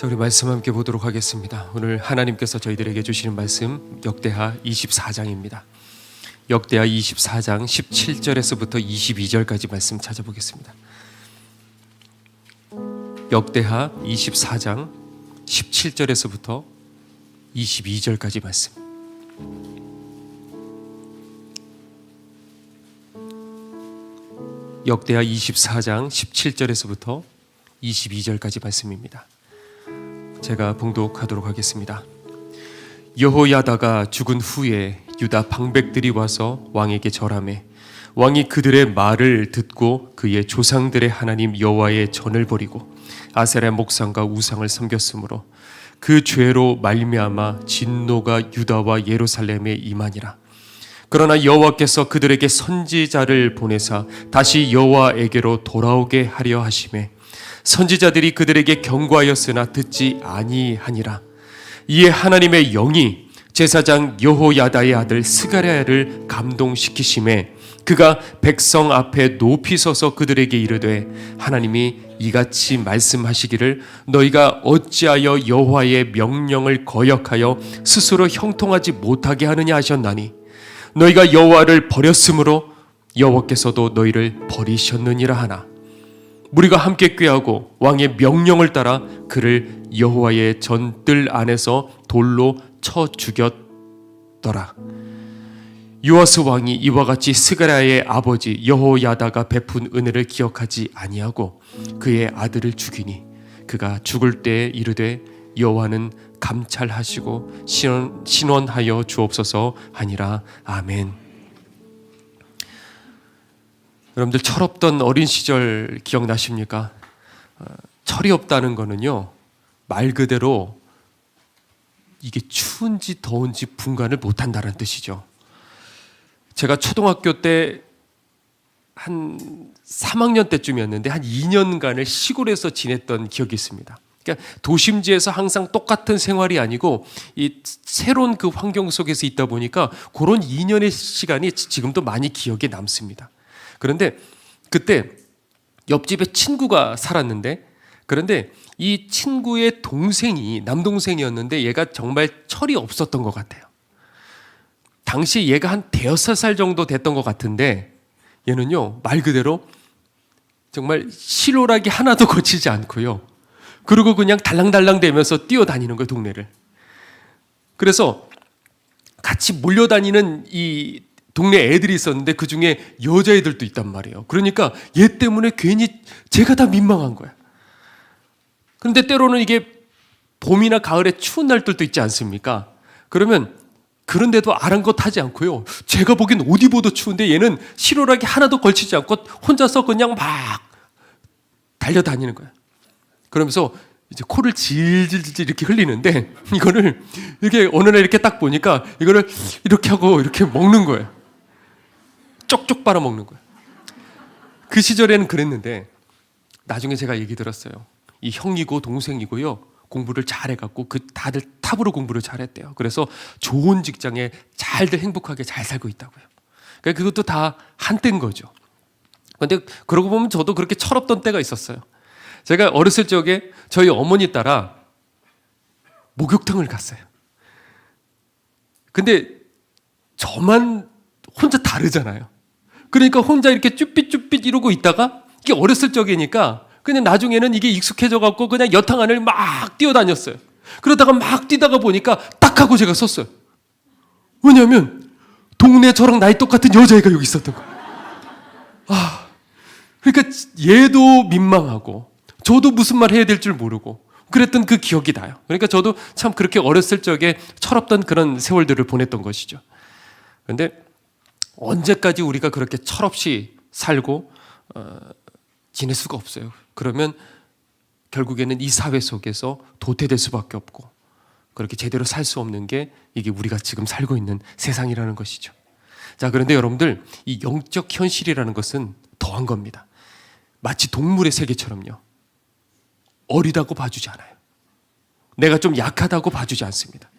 자, 우리 말씀 함께 보도록 하겠습니다. 오늘 하나님께서 저희들에게 주시는 말씀 역대하 24장입니다. 역대하 24장 17절에서부터 22절까지 말씀 찾아보겠습니다. 역대하 24장 17절에서부터 22절까지 말씀. 역대하 24장 17절에서부터 22절까지 말씀입니다. 제가 봉독하도록 하겠습니다. 여호야다가 죽은 후에 유다 방백들이 와서 왕에게 절하매 왕이 그들의 말을 듣고 그의 조상들의 하나님 여호와의 전을 버리고 아세라 목상과 우상을 섬겼으므로 그 죄로 말미암아 진노가 유다와 예루살렘에 임하니라. 그러나 여호와께서 그들에게 선지자를 보내사 다시 여호와에게로 돌아오게 하려 하시매 선지자들이 그들에게 경고하였으나 듣지 아니하니라. 이에 하나님의 영이 제사장 여호야다의 아들 스가랴를 감동시키심에 그가 백성 앞에 높이 서서 그들에게 이르되 하나님이 이같이 말씀하시기를 너희가 어찌하여 여호와의 명령을 거역하여 스스로 형통하지 못하게 하느냐 하셨나니 너희가 여호와를 버렸으므로 여호와께서도 너희를 버리셨느니라 하나 무리가 함께 꾀하고 왕의 명령을 따라 그를 여호와의 전뜰 안에서 돌로 쳐 죽였더라. 요아스 왕이 이와 같이 스가랴의 아버지 여호야다가 베푼 은혜를 기억하지 아니하고 그의 아들을 죽이니 그가 죽을 때에 이르되 여호와는 감찰하시고 신원하여 주옵소서 하니라. 아멘. 여러분들 철없던 어린 시절 기억나십니까? 철이 없다는 거는요 말 그대로 이게 추운지 더운지 분간을 못한다는 뜻이죠. 제가 초등학교 때 한 3학년 때쯤이었는데 한 2년간을 시골에서 지냈던 기억이 있습니다. 그러니까 도심지에서 항상 똑같은 생활이 아니고 이 새로운 그 환경 속에서 있다 보니까 그런 2년의 시간이 지금도 많이 기억에 남습니다. 그런데 그때 옆집에 친구가 살았는데 그런데 이 친구의 동생이 남동생이었는데 얘가 정말 철이 없었던 것 같아요. 당시 얘가 한 5살 정도 됐던 것 같은데 얘는요 말 그대로 정말 실오라기 하나도 거치지 않고요 그리고 그냥 달랑달랑 대면서 뛰어다니는 거예요 동네를. 그래서 같이 몰려다니는 이 동네 애들이 있었는데 그 중에 여자애들도 있단 말이에요. 그러니까 얘 때문에 괜히 제가 다 민망한 거야. 그런데 때로는 이게 봄이나 가을에 추운 날들도 있지 않습니까? 그러면 그런데도 아랑곳하지 않고요. 제가 보기엔 옷 입어도 추운데 얘는 실오라기 하나도 걸치지 않고 혼자서 그냥 막 달려다니는 거야. 그러면서 이제 코를 질질질 이렇게 흘리는데 이거를 이렇게 어느 날 이렇게 딱 보니까 이거를 이렇게 하고 이렇게 먹는 거예요. 쪽쪽 빨아먹는 거예요. 그 시절에는 그랬는데 나중에 제가 얘기 들었어요. 이 형이고 동생이고요. 공부를 잘해갖고 그 다들 탑으로 공부를 잘했대요. 그래서 좋은 직장에 잘들 행복하게 잘 살고 있다고요. 그러니까 그것도 다 한때인 거죠. 그런데 그러고 보면 저도 그렇게 철없던 때가 있었어요. 제가 어렸을 적에 저희 어머니 따라 목욕탕을 갔어요. 근데 저만 혼자 다르잖아요. 그러니까 혼자 이렇게 쭈삣쭈삣 이러고 있다가 이게 어렸을 적이니까 그냥 나중에는 이게 익숙해져 갖고 그냥 여탕 안을 막 뛰어다녔어요. 그러다가 막 뛰다가 보니까 딱 하고 제가 섰어요. 왜냐하면 동네 저랑 나이 똑같은 여자애가 여기 있었던 거예요. 그러니까 얘도 민망하고 저도 무슨 말 해야 될 줄 모르고 그랬던 그 기억이 나요. 그러니까 저도 참 그렇게 어렸을 적에 철없던 그런 세월들을 보냈던 것이죠. 그런데 언제까지 우리가 그렇게 철없이 살고 지낼 수가 없어요. 그러면 결국에는 이 사회 속에서 도태될 수밖에 없고 그렇게 제대로 살 수 없는 게 이게 우리가 지금 살고 있는 세상이라는 것이죠. 자, 그런데 여러분들 이 영적 현실이라는 것은 더한 겁니다. 마치 동물의 세계처럼요. 어리다고 봐주지 않아요. 내가 좀 약하다고 봐주지 않습니다.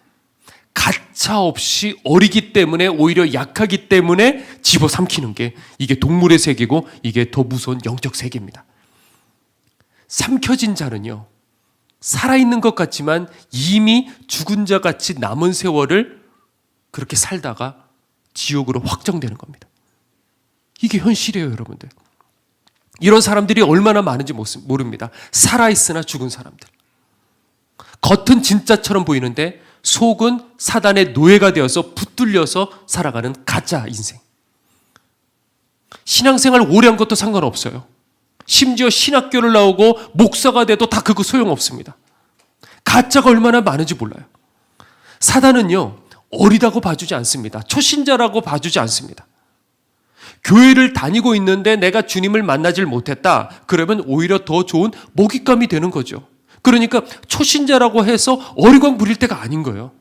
가차 없이 어리기 때문에 오히려 약하기 때문에 집어삼키는 게 이게 동물의 세계고 이게 더 무서운 영적 세계입니다. 삼켜진 자는요 살아있는 것 같지만 이미 죽은 자 같이 남은 세월을 그렇게 살다가 지옥으로 확정되는 겁니다. 이게 현실이에요, 여러분들. 이런 사람들이 얼마나 많은지 모릅니다. 살아있으나 죽은 사람들. 겉은 진짜처럼 보이는데 속은 사단의 노예가 되어서 붙들려서 살아가는 가짜 인생. 신앙생활 오래 한 것도 상관없어요. 심지어 신학교를 나오고 목사가 돼도 다 그거 소용없습니다. 가짜가 얼마나 많은지 몰라요. 사단은요, 어리다고 봐주지 않습니다. 초신자라고 봐주지 않습니다. 교회를 다니고 있는데 내가 주님을 만나질 못했다. 그러면 오히려 더 좋은 먹잇감이 되는 거죠. 그러니까 초신자라고 해서 어리광 부릴 때가 아닌 거예요.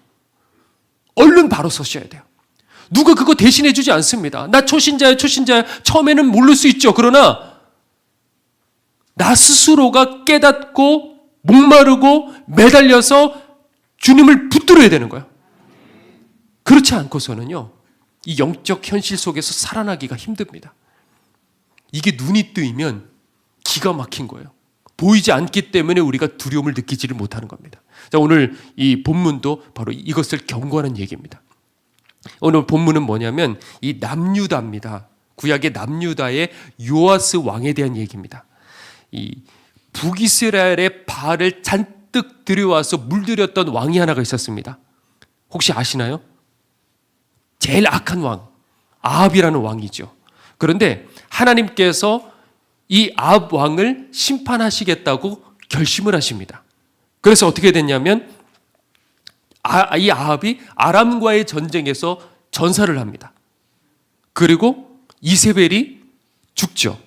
얼른 바로 서셔야 돼요. 누가 그거 대신해 주지 않습니다. 나 초신자야, 초신자야. 처음에는 모를 수 있죠. 그러나 나 스스로가 깨닫고 목마르고 매달려서 주님을 붙들어야 되는 거예요. 그렇지 않고서는요, 이 영적 현실 속에서 살아나기가 힘듭니다. 이게 눈이 뜨이면 기가 막힌 거예요. 보이지 않기 때문에 우리가 두려움을 느끼지를 못하는 겁니다. 자, 오늘 이 본문도 바로 이것을 경고하는 얘기입니다. 오늘 본문은 뭐냐면 이 남유다입니다. 구약의 남유다의 요아스 왕에 대한 얘기입니다. 이 북이스라엘의 바알을 잔뜩 들여와서 물들였던 왕이 하나가 있었습니다. 혹시 아시나요? 제일 악한 왕, 아합이라는 왕이죠. 그런데 하나님께서 이 아합 왕을 심판하시겠다고 결심을 하십니다. 그래서 어떻게 됐냐면 이 아합이 아람과의 전쟁에서 전사를 합니다. 그리고 이세벨이 죽죠.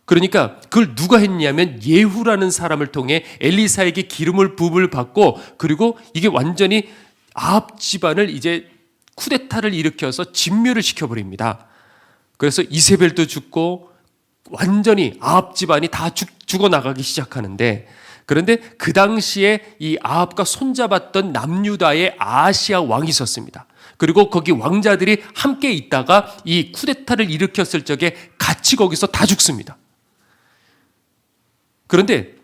그러니까 그걸 누가 했냐면 예후라는 사람을 통해 엘리사에게 기름을 부음을 받고, 그리고 이게 완전히 아합 집안을 이제 쿠데타를 일으켜서 진멸을 시켜버립니다. 그래서 이세벨도 죽고 완전히 아합 집안이 다 죽어나가기 시작하는데, 그런데 그 당시에 이 아합과 손잡았던 남유다의 아하시아 왕이 있었습니다. 그리고 거기 왕자들이 함께 있다가 이 쿠데타를 일으켰을 적에 같이 거기서 다 죽습니다. 그런데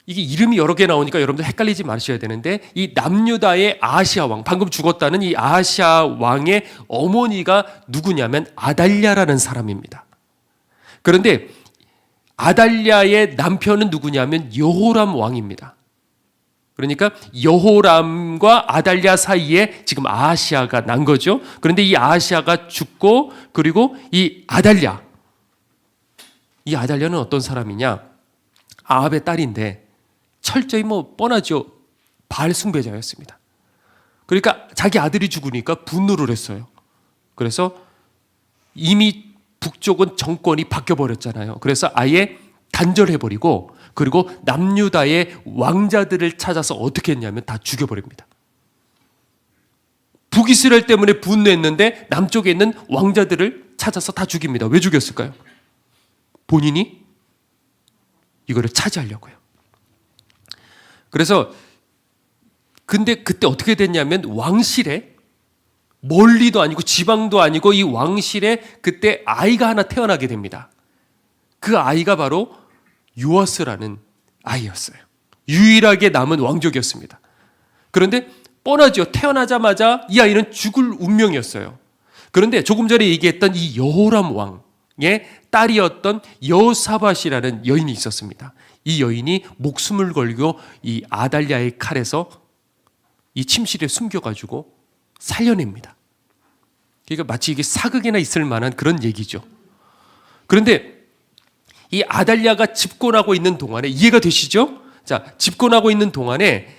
이게 이름이 여러 개 나오니까 여러분들 헷갈리지 마셔야 되는데, 이 남유다의 아하시아 왕, 방금 죽었다는 이 아하시아 왕의 어머니가 누구냐면 아달랴라는 사람입니다. 그런데 아달랴의 남편은 누구냐면 여호람 왕입니다. 그러니까 여호람과 아달랴 사이에 지금 아하시아가 난 거죠. 그런데 이 아하시아가 죽고, 그리고 이 아달랴는 어떤 사람이냐? 아합의 딸인데 철저히 뻔하죠. 바알 숭배자였습니다. 그러니까 자기 아들이 죽으니까 분노를 했어요. 그래서 이미 북쪽은 정권이 바뀌어버렸잖아요. 그래서 아예 단절해버리고, 그리고 남유다의 왕자들을 찾아서 어떻게 했냐면 다 죽여버립니다. 북이스라엘 때문에 분노했는데 남쪽에 있는 왕자들을 찾아서 다 죽입니다. 왜 죽였을까요? 본인이 이거를 차지하려고요. 그래서 근데 그때 어떻게 됐냐면 왕실에, 멀리도 아니고 지방도 아니고 이 왕실에 그때 아이가 하나 태어나게 됩니다. 그 아이가 바로 요아스라는 아이였어요. 유일하게 남은 왕족이었습니다. 그런데 뻔하죠. 태어나자마자 이 아이는 죽을 운명이었어요. 그런데 조금 전에 얘기했던 이 여호람 왕의 딸이었던 여호사밧이라는 여인이 있었습니다. 이 여인이 목숨을 걸고 이 아달랴의 칼에서 이 침실에 숨겨가지고 살려냅니다. 그러니까 마치 이게 사극이나 있을 만한 그런 얘기죠. 그런데 이 아달랴가 집권하고 있는 동안에, 이해가 되시죠? 자, 집권하고 있는 동안에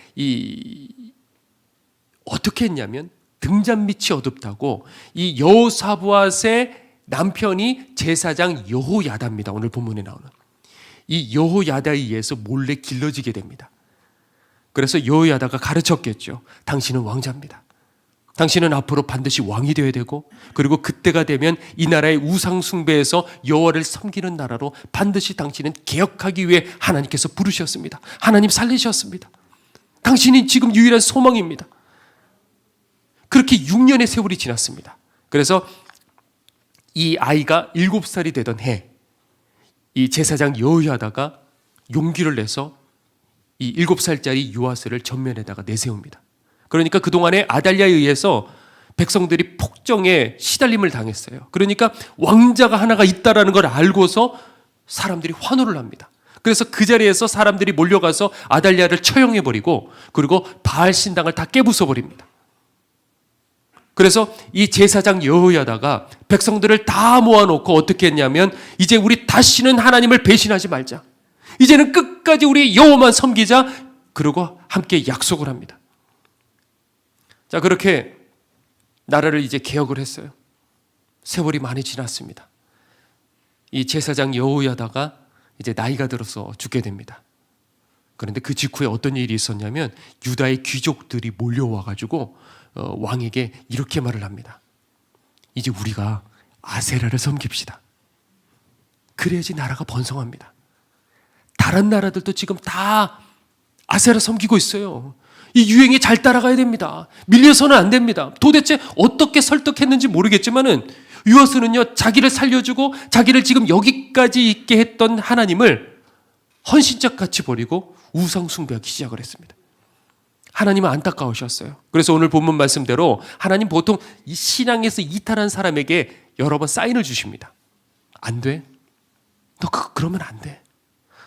어떻게 했냐면 등잔 밑이 어둡다고 이 여호사밧의 남편이 제사장 여호야다입니다. 오늘 본문에 나오는 이 여호야다에 의해서 몰래 길러지게 됩니다. 그래서 여호야다가 가르쳤겠죠. 당신은 왕자입니다. 당신은 앞으로 반드시 왕이 되어야 되고, 그리고 그때가 되면 이 나라의 우상 숭배에서 여호와를 섬기는 나라로 반드시 당신은 개혁하기 위해 하나님께서 부르셨습니다. 하나님 살리셨습니다. 당신이 지금 유일한 소망입니다. 그렇게 6년의 세월이 지났습니다. 그래서 이 아이가 7살이 되던 해, 이 제사장 여호야다가 용기를 내서 이 7살짜리 요아스를 전면에다가 내세웁니다. 그러니까 그동안에 아달랴에 의해서 백성들이 폭정에 시달림을 당했어요. 그러니까 왕자가 하나가 있다라는 걸 알고서 사람들이 환호를 합니다. 그래서 그 자리에서 사람들이 몰려가서 아달랴를 처형해버리고 그리고 바알 신당을 다 깨부숴버립니다. 그래서 이 제사장 여호야다가 백성들을 다 모아놓고 어떻게 했냐면 이제 우리 다시는 하나님을 배신하지 말자. 이제는 끝까지 우리 여호와만 섬기자. 그러고 함께 약속을 합니다. 자, 그렇게 나라를 이제 개혁을 했어요. 세월이 많이 지났습니다. 이 제사장 여호야다가 이제 나이가 들어서 죽게 됩니다. 그런데 그 직후에 어떤 일이 있었냐면 유다의 귀족들이 몰려와가지고 왕에게 이렇게 말을 합니다. 이제 우리가 아세라를 섬깁시다. 그래야지 나라가 번성합니다. 다른 나라들도 지금 다 아세라 섬기고 있어요. 이 유행에 잘 따라가야 됩니다. 밀려서는 안 됩니다. 도대체 어떻게 설득했는지 모르겠지만은 요아스는요, 자기를 살려주고 자기를 지금 여기까지 있게 했던 하나님을 헌신짝 같이 버리고 우상 숭배하기 시작을 했습니다. 하나님은 안타까우셨어요. 그래서 오늘 본문 말씀대로 하나님 보통 이 신앙에서 이탈한 사람에게 여러 번 사인을 주십니다. 안 돼. 너 그러면 안 돼.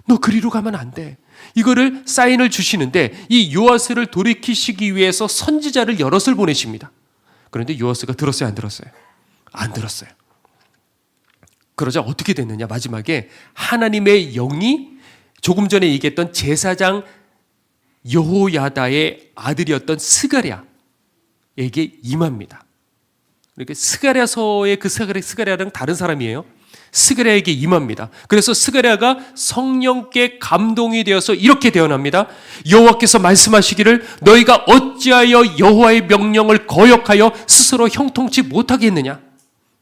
너 그리로 가면 안 돼. 이거를 사인을 주시는데 이 요아스를 돌이키시기 위해서 선지자를 여럿을 보내십니다. 그런데 요아스가 들었어요, 안 들었어요? 안 들었어요. 그러자 어떻게 됐느냐? 마지막에 하나님의 영이 조금 전에 얘기했던 제사장 여호야다의 아들이었던 스가랴에게 임합니다. 이렇게 스가랴서의 그 스가랴랑 다른 사람이에요. 스가랴에게 임합니다. 그래서 스가랴가 성령께 감동이 되어서 이렇게 대언합니다. 여호와께서 말씀하시기를 너희가 어찌하여 여호와의 명령을 거역하여 스스로 형통치 못하게 했느냐?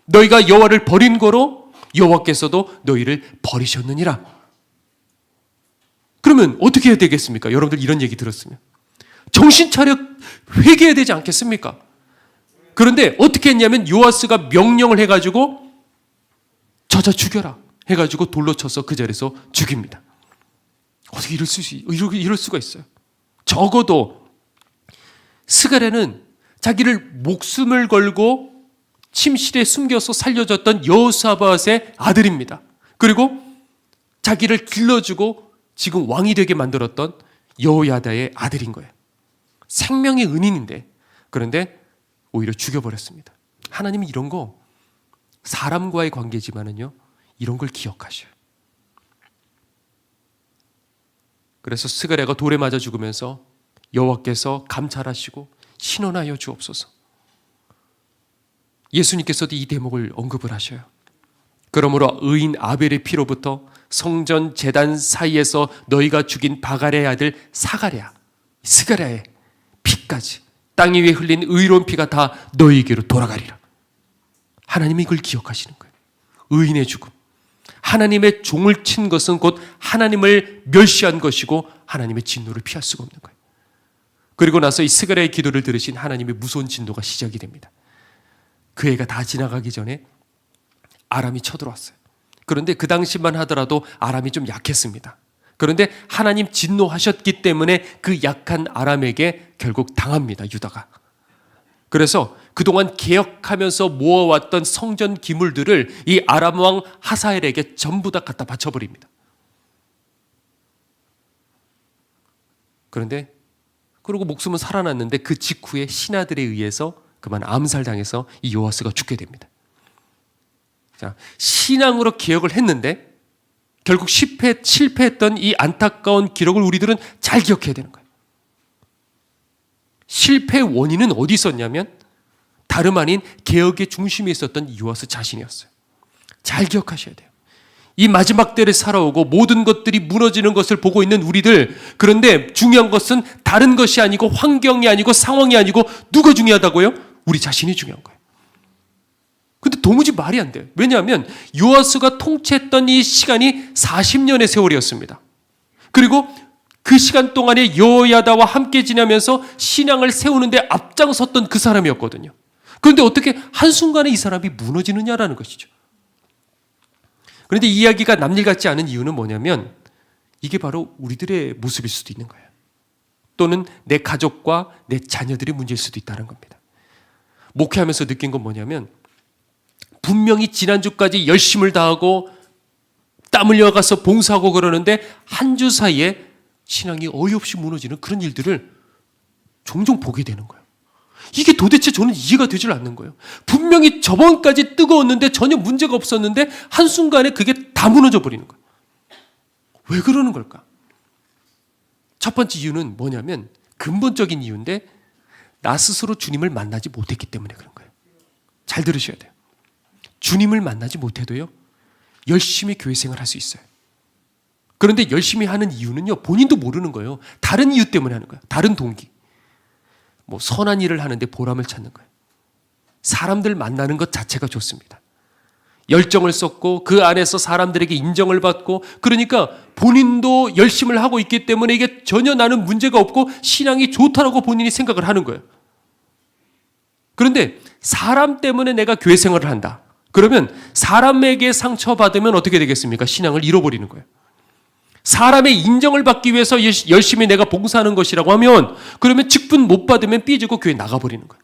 너희가 여호와를 버린 거로 여호와께서도 너희를 버리셨느니라. 그러면 어떻게 해야 되겠습니까? 여러분들 이런 얘기 들었으면 정신 차려 회개해야 되지 않겠습니까? 그런데 어떻게 했냐면 요아스가 명령을 해가지고 저자 죽여라 해가지고 돌로 쳐서 그 자리에서 죽입니다. 어떻게 이럴 수가 있어요? 적어도 스가랴는 자기를 목숨을 걸고 침실에 숨겨서 살려줬던 여호사밧의 아들입니다. 그리고 자기를 길러주고 지금 왕이 되게 만들었던 여호야다의 아들인 거예요. 생명의 은인인데 그런데 오히려 죽여버렸습니다. 하나님이 이런 거 사람과의 관계지만은요 이런 걸 기억하셔요. 그래서 스가랴가 돌에 맞아 죽으면서 여호와께서 감찰하시고 신원하여 주옵소서. 예수님께서도 이 대목을 언급을 하셔요. 그러므로 의인 아벨의 피로부터 성전 제단 사이에서 너희가 죽인 바갈의 아들 스가랴의 피까지 땅 위에 흘린 의로운 피가 다 너희에게로 돌아가리라. 하나님이 이걸 기억하시는 거예요. 의인의 죽음. 하나님의 종을 친 것은 곧 하나님을 멸시한 것이고 하나님의 진노를 피할 수가 없는 거예요. 그리고 나서 이 스가랴의 기도를 들으신 하나님의 무서운 진노가 시작이 됩니다. 그 해가 다 지나가기 전에 아람이 쳐들어왔어요. 그런데 그 당시만 하더라도 아람이 좀 약했습니다. 그런데 하나님 진노하셨기 때문에 그 약한 아람에게 결국 당합니다, 유다가. 그래서 그동안 개혁하면서 모아왔던 성전 기물들을 이 아람 왕 하사엘에게 전부 다 갖다 바쳐버립니다. 그런데 그리고 목숨은 살아났는데 그 직후에 신하들에 의해서 그만 암살당해서 이 요아스가 죽게 됩니다. 자, 신앙으로 개혁을 했는데 결국 실패했던 이 안타까운 기록을 우리들은 잘 기억해야 되는 거예요. 실패의 원인은 어디 있었냐면 다름 아닌 개혁의 중심에 있었던 요아스 자신이었어요. 잘 기억하셔야 돼요. 이 마지막 때를 살아오고 모든 것들이 무너지는 것을 보고 있는 우리들, 그런데 중요한 것은 다른 것이 아니고 환경이 아니고 상황이 아니고 누가 중요하다고요? 우리 자신이 중요한 거예요. 근데 도무지 말이 안 돼요. 왜냐하면 요아스가 통치했던 이 시간이 40년의 세월이었습니다. 그리고 그 시간 동안에 여호야다와 함께 지내면서 신앙을 세우는데 앞장섰던 그 사람이었거든요. 그런데 어떻게 한순간에 이 사람이 무너지느냐라는 것이죠. 그런데 이 이야기가 남일 같지 않은 이유는 뭐냐면 이게 바로 우리들의 모습일 수도 있는 거예요. 또는 내 가족과 내 자녀들이 문제일 수도 있다는 겁니다. 목회하면서 느낀 건 뭐냐면 분명히 지난주까지 열심을 다하고 땀 흘려가서 봉사하고 그러는데 한 주 사이에 신앙이 어이없이 무너지는 그런 일들을 종종 보게 되는 거예요. 이게 도대체 저는 이해가 되질 않는 거예요. 분명히 저번까지 뜨거웠는데 전혀 문제가 없었는데 한순간에 그게 다 무너져 버리는 거예요. 왜 그러는 걸까? 첫 번째 이유는 뭐냐면 근본적인 이유인데 나 스스로 주님을 만나지 못했기 때문에 그런 거예요. 잘 들으셔야 돼요. 주님을 만나지 못해도요, 열심히 교회 생활할 수 있어요. 그런데 열심히 하는 이유는요, 본인도 모르는 거예요. 다른 이유 때문에 하는 거예요. 다른 동기. 뭐 선한 일을 하는데 보람을 찾는 거예요. 사람들 만나는 것 자체가 좋습니다. 열정을 쏟고 그 안에서 사람들에게 인정을 받고, 그러니까 본인도 열심을 하고 있기 때문에 이게 전혀 나는 문제가 없고 신앙이 좋다라고 본인이 생각을 하는 거예요. 그런데 사람 때문에 내가 교회 생활을 한다. 그러면 사람에게 상처받으면 어떻게 되겠습니까? 신앙을 잃어버리는 거예요. 사람의 인정을 받기 위해서 열심히 내가 봉사하는 것이라고 하면, 그러면 직분 못 받으면 삐지고 교회 나가버리는 거예요.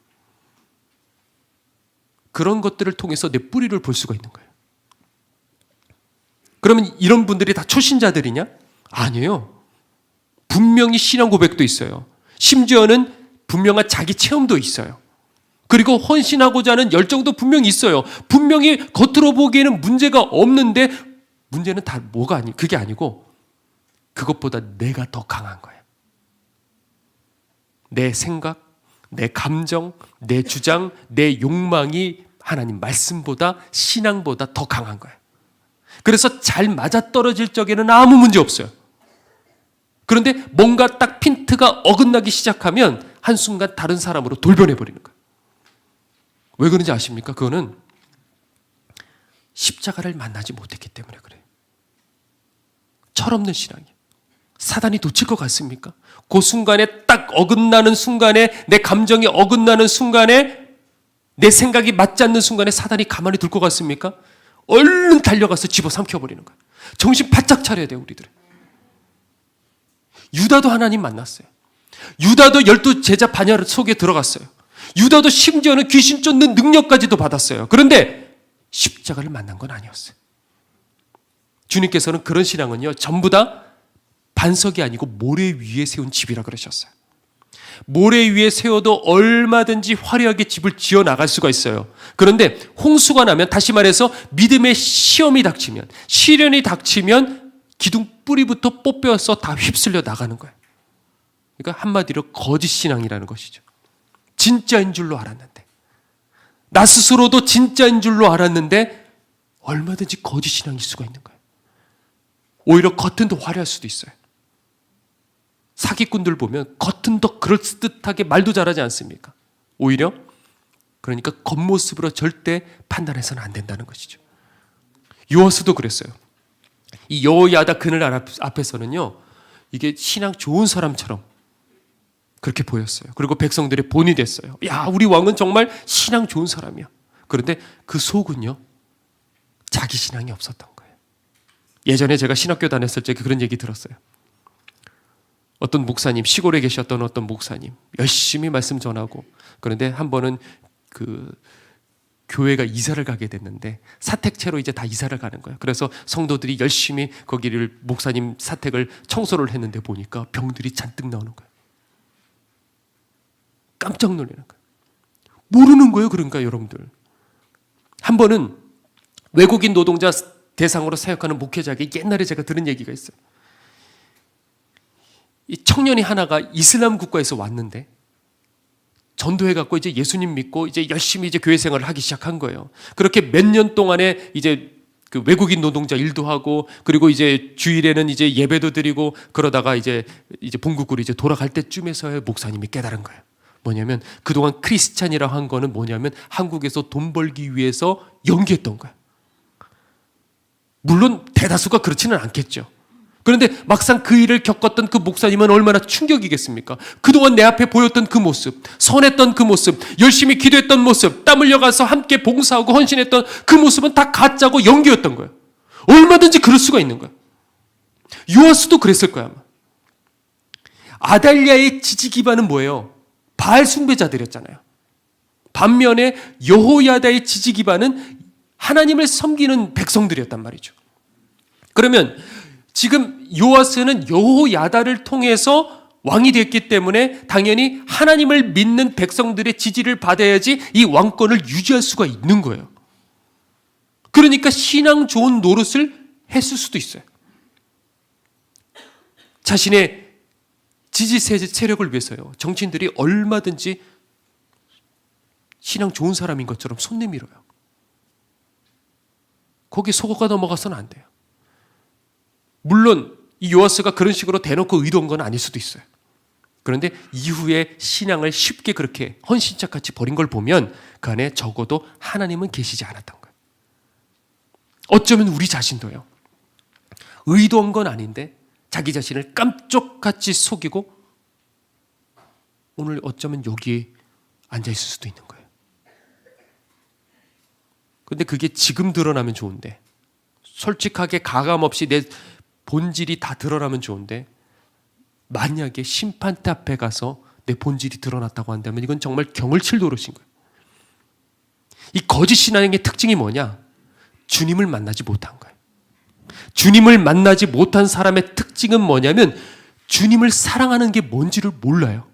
그런 것들을 통해서 내 뿌리를 볼 수가 있는 거예요. 그러면 이런 분들이 다 초신자들이냐? 아니에요. 분명히 신앙 고백도 있어요. 심지어는 분명한 자기 체험도 있어요. 그리고 헌신하고자 하는 열정도 분명히 있어요. 분명히 겉으로 보기에는 문제가 없는데 문제는 다 그게 아니고 그것보다 내가 더 강한 거예요. 내 생각, 내 감정, 내 주장, 내 욕망이 하나님 말씀보다, 신앙보다 더 강한 거예요. 그래서 잘 맞아떨어질 적에는 아무 문제 없어요. 그런데 뭔가 딱 핀트가 어긋나기 시작하면 한순간 다른 사람으로 돌변해버리는 거예요. 왜 그런지 아십니까? 그거는 십자가를 만나지 못했기 때문에 그래요. 철없는 신앙이에요. 사단이 놓칠 것 같습니까? 그 순간에 딱 어긋나는 순간에, 내 감정이 어긋나는 순간에, 내 생각이 맞지 않는 순간에 사단이 가만히 둘 것 같습니까? 얼른 달려가서 집어삼켜버리는 거예요. 정신 바짝 차려야 돼요, 우리들은. 유다도 하나님 만났어요. 유다도 12 제자 반야 속에 들어갔어요. 유다도 심지어는 귀신 쫓는 능력까지도 받았어요. 그런데 십자가를 만난 건 아니었어요. 주님께서는 그런 신앙은요, 전부 다 반석이 아니고 모래 위에 세운 집이라 그러셨어요. 모래 위에 세워도 얼마든지 화려하게 집을 지어 나갈 수가 있어요. 그런데 홍수가 나면, 다시 말해서 믿음의 시험이 닥치면, 시련이 닥치면 기둥 뿌리부터 뽑혀서 다 휩쓸려 나가는 거예요. 그러니까 한마디로 거짓 신앙이라는 것이죠. 진짜인 줄로 알았는데, 나 스스로도 진짜인 줄로 알았는데 얼마든지 거짓 신앙일 수가 있는 거예요. 오히려 겉은 더 화려할 수도 있어요. 사기꾼들 보면 겉은 더 그럴듯하게 말도 잘하지 않습니까? 오히려, 그러니까 겉모습으로 절대 판단해서는 안 된다는 것이죠. 요아스도 그랬어요. 이 여호야다 그늘 앞에서는요, 이게 신앙 좋은 사람처럼 그렇게 보였어요. 그리고 백성들의 본이 됐어요. 야, 우리 왕은 정말 신앙 좋은 사람이야. 그런데 그 속은요, 자기 신앙이 없었던 거예요. 예전에 제가 신학교 다녔을 때 그런 얘기 들었어요. 어떤 목사님, 시골에 계셨던 어떤 목사님, 열심히 말씀 전하고, 그런데 한 번은 그 교회가 이사를 가게 됐는데 사택채로 이제 다 이사를 가는 거예요. 그래서 성도들이 열심히 거기를, 목사님 사택을 청소를 했는데 보니까 병들이 잔뜩 나오는 거예요. 깜짝 놀라는 거예요. 모르는 거예요. 그러니까 여러분들, 한 번은 외국인 노동자 대상으로 사역하는 목회자에게 옛날에 제가 들은 얘기가 있어요. 이 청년이 하나가 이슬람 국가에서 왔는데 전도해갖고 이제 예수님 믿고 이제 열심히 이제 교회 생활을 하기 시작한 거예요. 그렇게 몇 년 동안에 이제 그 외국인 노동자 일도 하고, 그리고 이제 주일에는 이제 예배도 드리고, 그러다가 이제 본국으로 이제 돌아갈 때쯤에서야 목사님이 깨달은 거예요. 뭐냐면 그동안 크리스찬이라고 한 거는 뭐냐면 한국에서 돈 벌기 위해서 연기했던 거예요. 물론 대다수가 그렇지는 않겠죠. 그런데 막상 그 일을 겪었던 그 목사님은 얼마나 충격이겠습니까? 그동안 내 앞에 보였던 그 모습, 선했던 그 모습, 열심히 기도했던 모습, 땀 흘려가서 함께 봉사하고 헌신했던 그 모습은 다 가짜고 연기였던 거예요. 얼마든지 그럴 수가 있는 거예요. 요아스도 그랬을 거야, 아마. 아달랴의 지지 기반은 뭐예요? 바알 숭배자들이었잖아요. 반면에 여호야다의 지지 기반은 하나님을 섬기는 백성들이었단 말이죠. 그러면 지금 요아스는 여호야다를 통해서 왕이 됐기 때문에 당연히 하나님을 믿는 백성들의 지지를 받아야지 이 왕권을 유지할 수가 있는 거예요. 그러니까 신앙 좋은 노릇을 했을 수도 있어요. 자신의 지지 세력을 위해서요. 정치인들이 얼마든지 신앙 좋은 사람인 것처럼 손 내밀어요. 거기에 속아가 넘어가서는 안 돼요. 물론 이 요아스가 그런 식으로 대놓고 의도한 건 아닐 수도 있어요. 그런데 이후에 신앙을 쉽게 그렇게 헌신짝같이 버린 걸 보면 그 안에 적어도 하나님은 계시지 않았던 거예요. 어쩌면 우리 자신도요. 의도한 건 아닌데 자기 자신을 깜짝같이 속이고 오늘 어쩌면 여기에 앉아있을 수도 있는 거예요. 근데 그게 지금 드러나면 좋은데, 솔직하게 가감 없이 내 본질이 다 드러나면 좋은데, 만약에 심판대 앞에 가서 내 본질이 드러났다고 한다면 이건 정말 경을 칠 노릇인 거예요. 이 거짓 신앙의 특징이 뭐냐? 주님을 만나지 못한 거예요. 주님을 만나지 못한 사람의 특징은 뭐냐면 주님을 사랑하는 게 뭔지를 몰라요.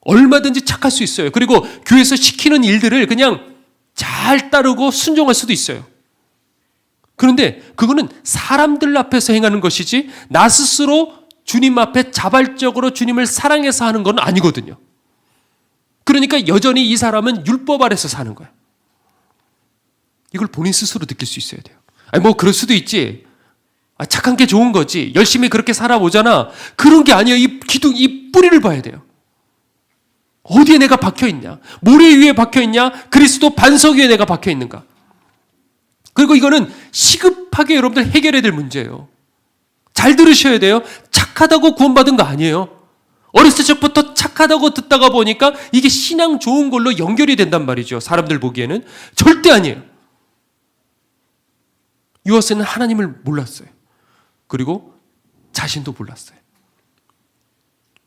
얼마든지 착할 수 있어요. 그리고 교회에서 시키는 일들을 그냥 잘 따르고 순종할 수도 있어요. 그런데 그거는 사람들 앞에서 행하는 것이지 나 스스로 주님 앞에 자발적으로 주님을 사랑해서 하는 건 아니거든요. 그러니까 여전히 이 사람은 율법 아래서 사는 거예요. 이걸 본인 스스로 느낄 수 있어야 돼요. 아니 뭐 그럴 수도 있지. 착한 게 좋은 거지. 열심히 그렇게 살아보잖아. 그런 게 아니에요. 이 기둥, 이 뿌리를 봐야 돼요. 어디에 내가 박혀있냐? 모래 위에 박혀있냐? 그리스도 반석 위에 내가 박혀있는가? 그리고 이거는 시급하게 여러분들 해결해야 될 문제예요. 잘 들으셔야 돼요. 착하다고 구원받은 거 아니에요. 어렸을 적부터 착하다고 듣다가 보니까 이게 신앙 좋은 걸로 연결이 된단 말이죠. 사람들 보기에는. 절대 아니에요. 요아스는 하나님을 몰랐어요. 그리고 자신도 몰랐어요.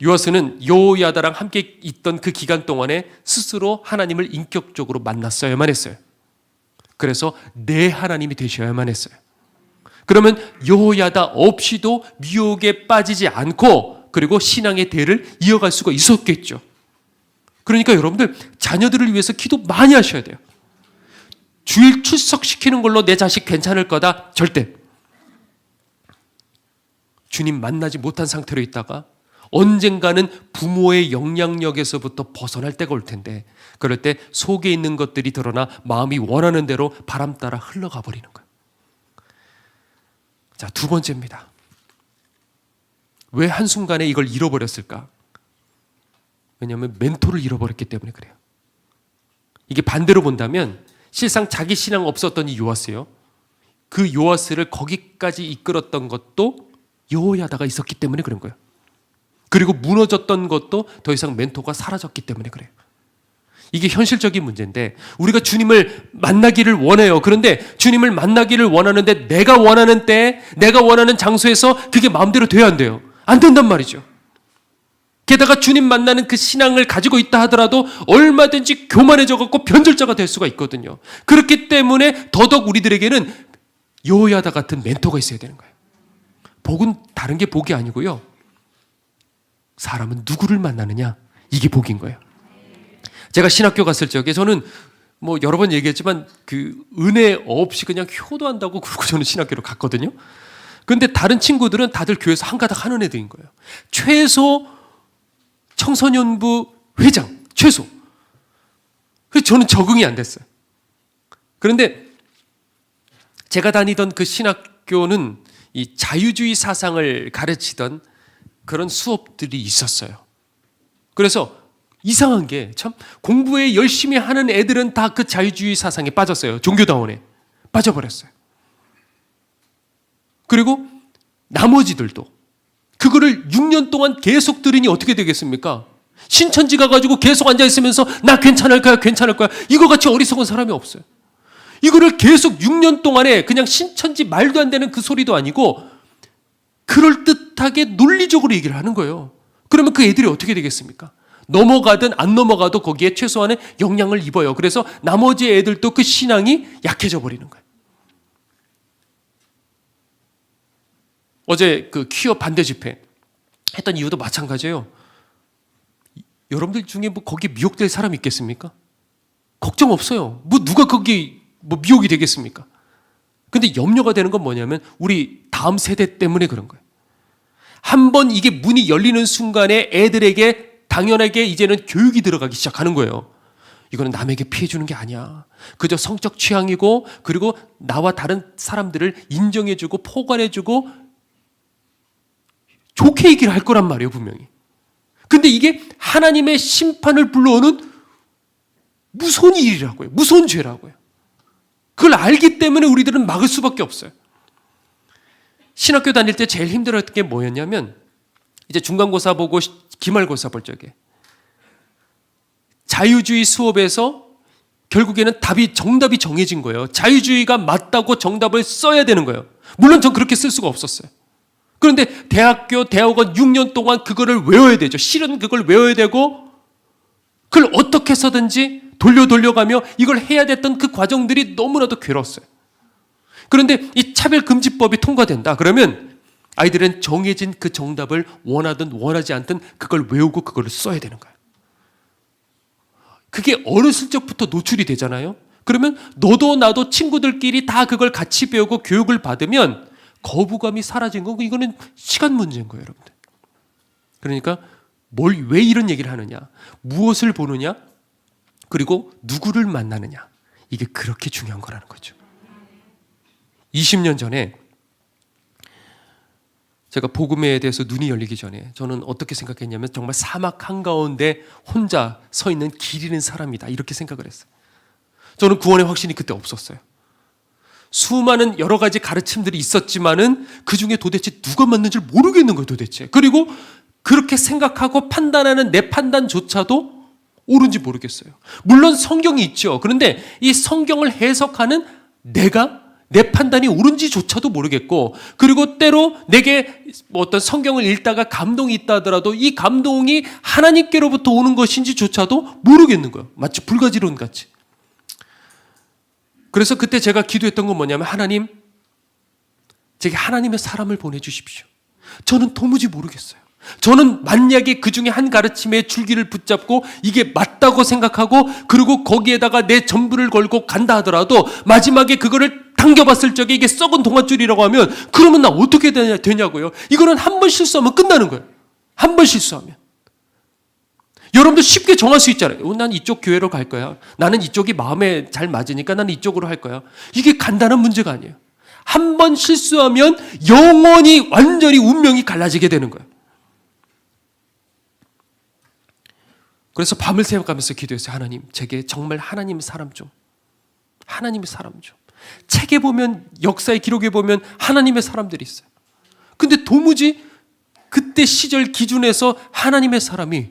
요아스는 여호야다랑 함께 있던 그 기간 동안에 스스로 하나님을 인격적으로 만났어야만 했어요. 그래서 내 하나님이 되셔야만 했어요. 그러면 여호야다 없이도 미혹에 빠지지 않고 그리고 신앙의 대를 이어갈 수가 있었겠죠. 그러니까 여러분들 자녀들을 위해서 기도 많이 하셔야 돼요. 주일 출석시키는 걸로 내 자식 괜찮을 거다? 절대. 주님 만나지 못한 상태로 있다가 언젠가는 부모의 영향력에서부터 벗어날 때가 올 텐데 그럴 때 속에 있는 것들이 드러나 마음이 원하는 대로 바람 따라 흘러가 버리는 거예요. 자, 두 번째입니다. 왜 한순간에 이걸 잃어버렸을까? 왜냐하면 멘토를 잃어버렸기 때문에 그래요. 이게 반대로 본다면 실상 자기 신앙 없었던 이 요아스요. 그 요아스를 거기까지 이끌었던 것도 여호야다가 있었기 때문에 그런 거예요. 그리고 무너졌던 것도 더 이상 멘토가 사라졌기 때문에 그래요. 이게 현실적인 문제인데 우리가 주님을 만나기를 원해요. 그런데 주님을 만나기를 원하는데 내가 원하는 때에 내가 원하는 장소에서 그게 마음대로 돼야 안 돼요. 안 된단 말이죠. 게다가 주님 만나는 그 신앙을 가지고 있다 하더라도 얼마든지 교만해져 갖고 변절자가 될 수가 있거든요. 그렇기 때문에 더더욱 우리들에게는 여호야다 같은 멘토가 있어야 되는 거예요. 복은 다른 게 복이 아니고요. 사람은 누구를 만나느냐 이게 복인 거예요. 제가 신학교 갔을 적에 저는 뭐 여러 번 얘기했지만 그 은혜 없이 그냥 효도한다고 그러고 저는 신학교를 갔거든요. 그런데 다른 친구들은 다들 교회에서 한 가닥 하는 애들인 거예요. 최소 청소년부 회장 최소. 그래서 저는 적응이 안 됐어요. 그런데 제가 다니던 그 신학교는 이 자유주의 사상을 가르치던 그런 수업들이 있었어요. 그래서 이상한 게 참 공부에 열심히 하는 애들은 다 그 자유주의 사상에 빠졌어요. 종교다원에 빠져버렸어요. 그리고 나머지들도 그거를 6년 동안 계속 들으니 어떻게 되겠습니까? 신천지 가가지고 계속 앉아있으면서 나 괜찮을 거야 괜찮을 거야 이거 같이 어리석은 사람이 없어요. 이거를 계속 6년 동안에 그냥 신천지 말도 안 되는 그 소리도 아니고 그럴듯하게 논리적으로 얘기를 하는 거예요. 그러면 그 애들이 어떻게 되겠습니까? 넘어가든 안 넘어가도 거기에 최소한의 영향을 입어요. 그래서 나머지 애들도 그 신앙이 약해져 버리는 거예요. 어제 그 퀴어 반대 집회 했던 이유도 마찬가지예요. 여러분들 중에 뭐 거기 미혹될 사람이 있겠습니까? 걱정 없어요. 뭐 누가 거기 뭐 미혹이 되겠습니까? 근데 염려가 되는 건 뭐냐면 우리 다음 세대 때문에 그런 거예요. 한번 이게 문이 열리는 순간에 애들에게 당연하게 이제는 교육이 들어가기 시작하는 거예요. 이거는 남에게 피해 주는 게 아니야. 그저 성적 취향이고, 그리고 나와 다른 사람들을 인정해 주고 포괄해 주고 좋게 얘기를 할 거란 말이에요, 분명히. 근데 이게 하나님의 심판을 불러오는 무서운 일이라고요. 무서운 죄라고요. 그걸 알기 때문에 우리들은 막을 수밖에 없어요. 신학교 다닐 때 제일 힘들었던 게 뭐였냐면, 이제 중간고사 보고 기말고사 볼 적에 자유주의 수업에서 결국에는 정답이 정해진 거예요. 자유주의가 맞다고 정답을 써야 되는 거예요. 물론 전 그렇게 쓸 수가 없었어요. 그런데 대학원 6년 동안 그거를 외워야 되죠. 실은 그걸 외워야 되고, 그걸 어떻게 해서든지 돌려가며 이걸 해야 됐던 그 과정들이 너무나도 괴로웠어요. 그런데 이 차별금지법이 통과된다 그러면 아이들은 정해진 그 정답을 원하든 원하지 않든 그걸 외우고 그걸 써야 되는 거예요. 그게 어렸을 적부터 노출이 되잖아요. 그러면 너도 나도 친구들끼리 다 그걸 같이 배우고 교육을 받으면 거부감이 사라진 거고, 이거는 시간 문제인 거예요, 여러분들. 그러니까 왜 이런 얘기를 하느냐, 무엇을 보느냐, 그리고 누구를 만나느냐, 이게 그렇게 중요한 거라는 거죠. 20년 전에 제가 복음에 대해서 눈이 열리기 전에 저는 어떻게 생각했냐면 정말 사막 한가운데 혼자 서 있는 길 잃은 사람이다, 이렇게 생각을 했어요. 저는 구원의 확신이 그때 없었어요. 수많은 여러 가지 가르침들이 있었지만은 그 중에 도대체 누가 맞는지 모르겠는 거예요, 도대체. 그리고 그렇게 생각하고 판단하는 내 판단조차도 옳은지 모르겠어요. 물론 성경이 있죠. 그런데 이 성경을 해석하는 내 판단이 옳은지조차도 모르겠고, 그리고 때로 내게 어떤 성경을 읽다가 감동이 있다 하더라도 이 감동이 하나님께로부터 오는 것인지조차도 모르겠는 거예요. 마치 불가지론 같이. 그래서 그때 제가 기도했던 건 뭐냐면, 하나님, 제게 하나님의 사람을 보내주십시오. 저는 도무지 모르겠어요. 저는 만약에 그 중에 한 가르침의 줄기를 붙잡고 이게 맞다고 생각하고 그리고 거기에다가 내 전부를 걸고 간다 하더라도 마지막에 그거를 당겨봤을 적에 이게 썩은 동아줄이라고 하면 그러면 나 어떻게 되냐고요. 이거는 한 번 실수하면 끝나는 거예요. 한 번 실수하면. 여러분들 쉽게 정할 수 있잖아요. 난 이쪽 교회로 갈 거야. 나는 이쪽이 마음에 잘 맞으니까 나는 이쪽으로 할 거야. 이게 간단한 문제가 아니에요. 한 번 실수하면 영원히 완전히 운명이 갈라지게 되는 거예요. 그래서 밤을 새워가면서 기도했어요. 하나님, 제게 정말 하나님의 사람 좀. 하나님의 사람 좀. 책에 보면, 역사의 기록에 보면 하나님의 사람들이 있어요. 근데 도무지 그때 시절 기준에서 하나님의 사람이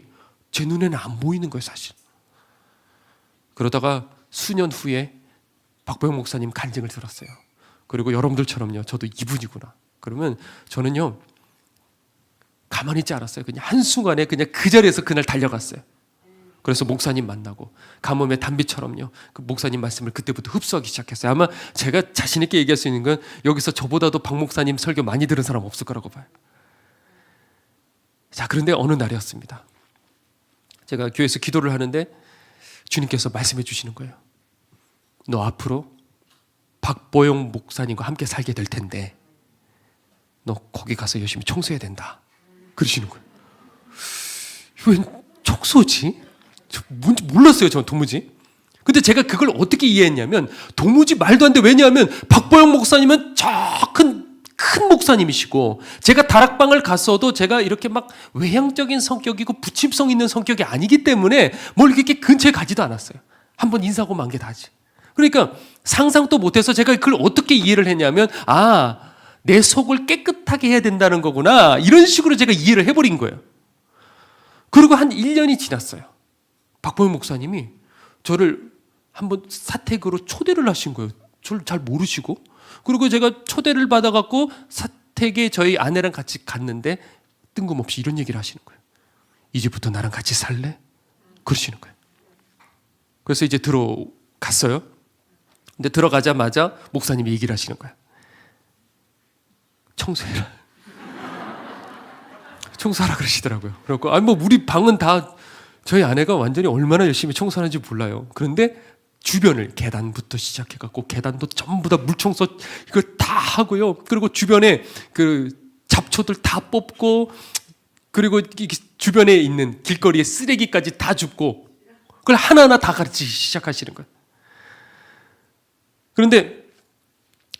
제 눈에는 안 보이는 거예요, 사실. 그러다가 수년 후에 박보영 목사님 간증을 들었어요. 그리고 여러분들처럼요, 저도 이분이구나. 그러면 저는요, 가만히 있지 않았어요. 그냥 한순간에 그냥 그 자리에서 그날 달려갔어요. 그래서 목사님 만나고 가뭄의 단비처럼요, 그 목사님 말씀을 그때부터 흡수하기 시작했어요. 아마 제가 자신 있게 얘기할 수 있는 건 여기서 저보다도 박 목사님 설교 많이 들은 사람 없을 거라고 봐요. 자, 그런데 어느 날이었습니다. 제가 교회에서 기도를 하는데 주님께서 말씀해 주시는 거예요. 너 앞으로 박보영 목사님과 함께 살게 될 텐데 너 거기 가서 열심히 청소해야 된다, 그러시는 거예요. 왜 청소지? 뭔지 몰랐어요, 저는 도무지. 근데 제가 그걸 어떻게 이해했냐면 도무지 말도 안 돼. 왜냐하면 박보영 목사님은 저 큰 목사님이시고, 제가 다락방을 갔어도 제가 이렇게 막 외향적인 성격이고 부침성 있는 성격이 아니기 때문에 뭘 이렇게 근처에 가지도 않았어요. 한번 인사하고 만 게 다지. 그러니까 상상도 못해서 제가 그걸 어떻게 이해를 했냐면, 내 속을 깨끗하게 해야 된다는 거구나, 이런 식으로 제가 이해를 해버린 거예요. 그리고 한 1년이 지났어요. 박보영 목사님이 저를 한번 사택으로 초대를 하신 거예요. 저를 잘 모르시고. 그리고 제가 초대를 받아갖고 사택에 저희 아내랑 같이 갔는데 뜬금없이 이런 얘기를 하시는 거예요. 이제부터 나랑 같이 살래? 그러시는 거예요. 그래서 이제 들어갔어요. 근데 들어가자마자 목사님이 얘기를 하시는 거예요. 청소해라. 청소하라 그러시더라고요. 그래갖고 우리 방은 다 저희 아내가 완전히 얼마나 열심히 청소하는지 몰라요. 그런데 주변을 계단부터 시작해갖고 계단도 전부 다 물청소 이걸 다 하고요. 그리고 주변에 그 잡초들 다 뽑고 그리고 주변에 있는 길거리에 쓰레기까지 다 줍고 그걸 하나하나 다 가르치기 시작하시는 거예요. 그런데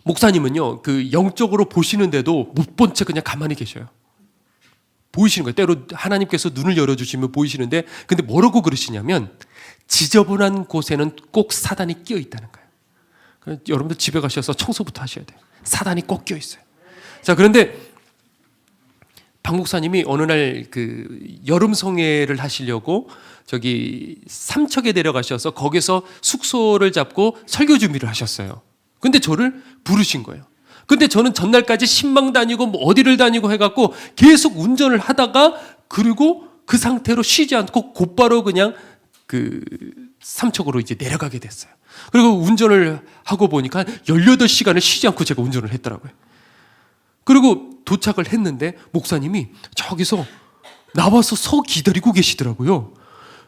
목사님은요, 그 영적으로 보시는데도 못 본 채 그냥 가만히 계셔요. 보이시는 거예요. 때로 하나님께서 눈을 열어주시면 보이시는데, 근데 뭐라고 그러시냐면 지저분한 곳에는 꼭 사단이 끼어 있다는 거예요. 여러분들 집에 가셔서 청소부터 하셔야 돼요. 사단이 꼭 끼어 있어요. 자, 그런데 박 목사님이 어느 날 그 여름 성회를 하시려고 저기 삼척에 내려가셔서 거기서 숙소를 잡고 설교 준비를 하셨어요. 근데 저를 부르신 거예요. 근데 저는 전날까지 신망 다니고 뭐 어디를 다니고 해갖고 계속 운전을 하다가 그리고 그 상태로 쉬지 않고 곧바로 그냥 그 삼척으로 이제 내려가게 됐어요. 그리고 운전을 하고 보니까 18시간을 쉬지 않고 제가 운전을 했더라고요. 그리고 도착을 했는데 목사님이 저기서 나와서 서 기다리고 계시더라고요.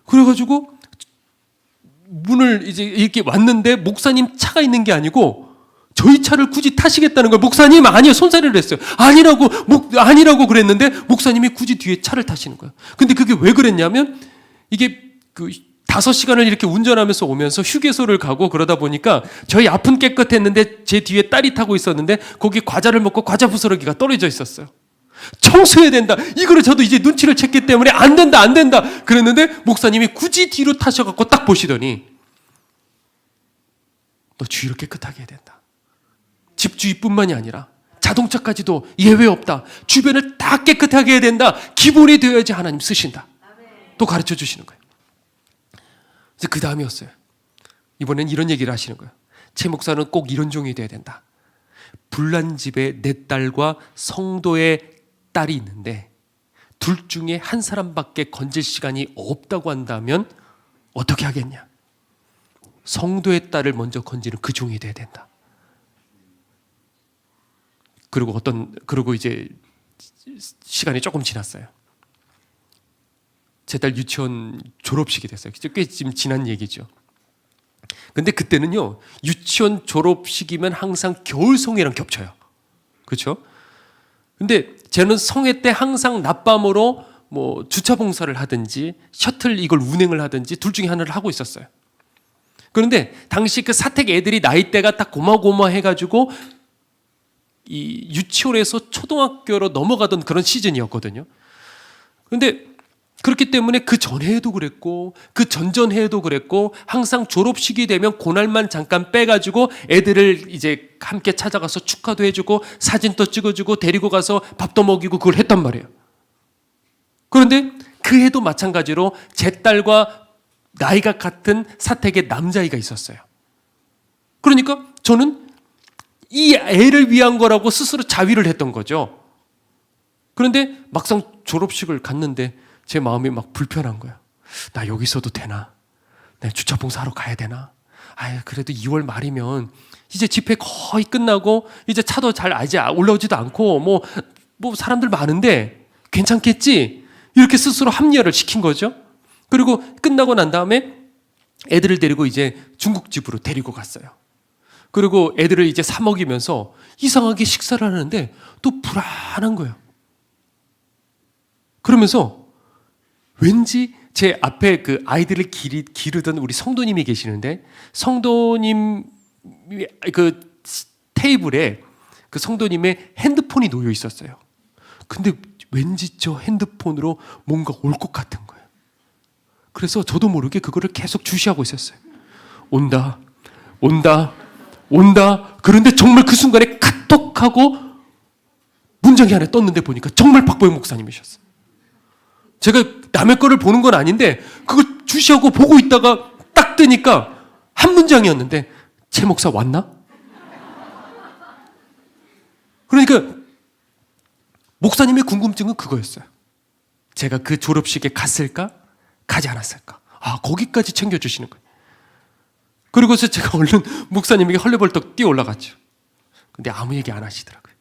그래가지고 문을 이제 이렇게 왔는데 목사님 차가 있는 게 아니고 저희 차를 굳이 타시겠다는 거예요. 목사님 아니요, 손사래를 했어요. 아니라고 그랬는데 목사님이 굳이 뒤에 차를 타시는 거예요. 근데 그게 왜 그랬냐면 이게 그 5시간을 이렇게 운전하면서 오면서 휴게소를 가고 그러다 보니까 저희 앞은 깨끗했는데 제 뒤에 딸이 타고 있었는데 거기 과자를 먹고 과자 부스러기가 떨어져 있었어요. 청소해야 된다. 이거를 저도 이제 눈치를 챘기 때문에 안 된다. 그랬는데 목사님이 굳이 뒤로 타셔갖고 딱 보시더니 너 주위를 깨끗하게 해야 된다. 집 주위뿐만이 아니라 자동차까지도 예외 없다. 주변을 다 깨끗하게 해야 된다. 기본이 되어야지 하나님 쓰신다. 또 가르쳐 주시는 거예요. 이제 그 다음이었어요. 이번엔 이런 얘기를 하시는 거예요. 최 목사는 꼭 이런 종이 돼야 된다. 불난 집에 내 딸과 성도의 딸이 있는데 둘 중에 한 사람밖에 건질 시간이 없다고 한다면 어떻게 하겠냐? 성도의 딸을 먼저 건지는 그 종이 돼야 된다. 그리고 이제 시간이 조금 지났어요. 제 딸 유치원 졸업식이 됐어요. 꽤 지금 지난 얘기죠. 근데 그때는요, 유치원 졸업식이면 항상 겨울 성회랑 겹쳐요. 그렇죠? 근데 저는 성회 때 항상 낮밤으로 뭐 주차 봉사를 하든지 셔틀 이걸 운행을 하든지 둘 중에 하나를 하고 있었어요. 그런데 당시 그 사택 애들이 나이대가 딱 고마고마해가지고 이 유치원에서 초등학교로 넘어가던 그런 시즌이었거든요. 그런데 그렇기 때문에 그 전해에도 그랬고 그 전전해에도 그랬고 항상 졸업식이 되면 그날만 잠깐 빼가지고 애들을 이제 함께 찾아가서 축하도 해주고 사진도 찍어주고 데리고 가서 밥도 먹이고 그걸 했단 말이에요. 그런데 그 해도 마찬가지로 제 딸과 나이가 같은 사택의 남자아이가 있었어요. 그러니까 저는 이 애를 위한 거라고 스스로 자위를 했던 거죠. 그런데 막상 졸업식을 갔는데 제 마음이 막 불편한 거예요. 나 여기 있어도 되나? 내가 주차 봉사하러 가야 되나? 그래도 2월 말이면 이제 집회 거의 끝나고 이제 차도 잘 아직 올라오지도 않고 뭐 사람들 많은데 괜찮겠지? 이렇게 스스로 합리화를 시킨 거죠. 그리고 끝나고 난 다음에 애들을 데리고 이제 중국집으로 데리고 갔어요. 그리고 애들을 이제 사 먹이면서 이상하게 식사를 하는데 또 불안한 거예요. 그러면서 왠지 제 앞에 그 아이들을 기르던 우리 성도님이 계시는데 성도님 그 테이블에 그 성도님의 핸드폰이 놓여 있었어요. 근데 왠지 저 핸드폰으로 뭔가 올 것 같은 거예요. 그래서 저도 모르게 그거를 계속 주시하고 있었어요. 온다. 그런데 정말 그 순간에 카톡하고 문장이 하나 떴는데 보니까 정말 박보영 목사님이셨어요. 제가 남의 거를 보는 건 아닌데 그걸 주시하고 보고 있다가 딱 뜨니까 한 문장이었는데 최 목사 왔나? 그러니까 목사님의 궁금증은 그거였어요. 제가 그 졸업식에 갔을까? 가지 않았을까? 거기까지 챙겨주시는 거예요. 그리고서 제가 얼른 목사님에게 헐레벌떡 뛰어 올라갔죠. 근데 아무 얘기 안 하시더라고요.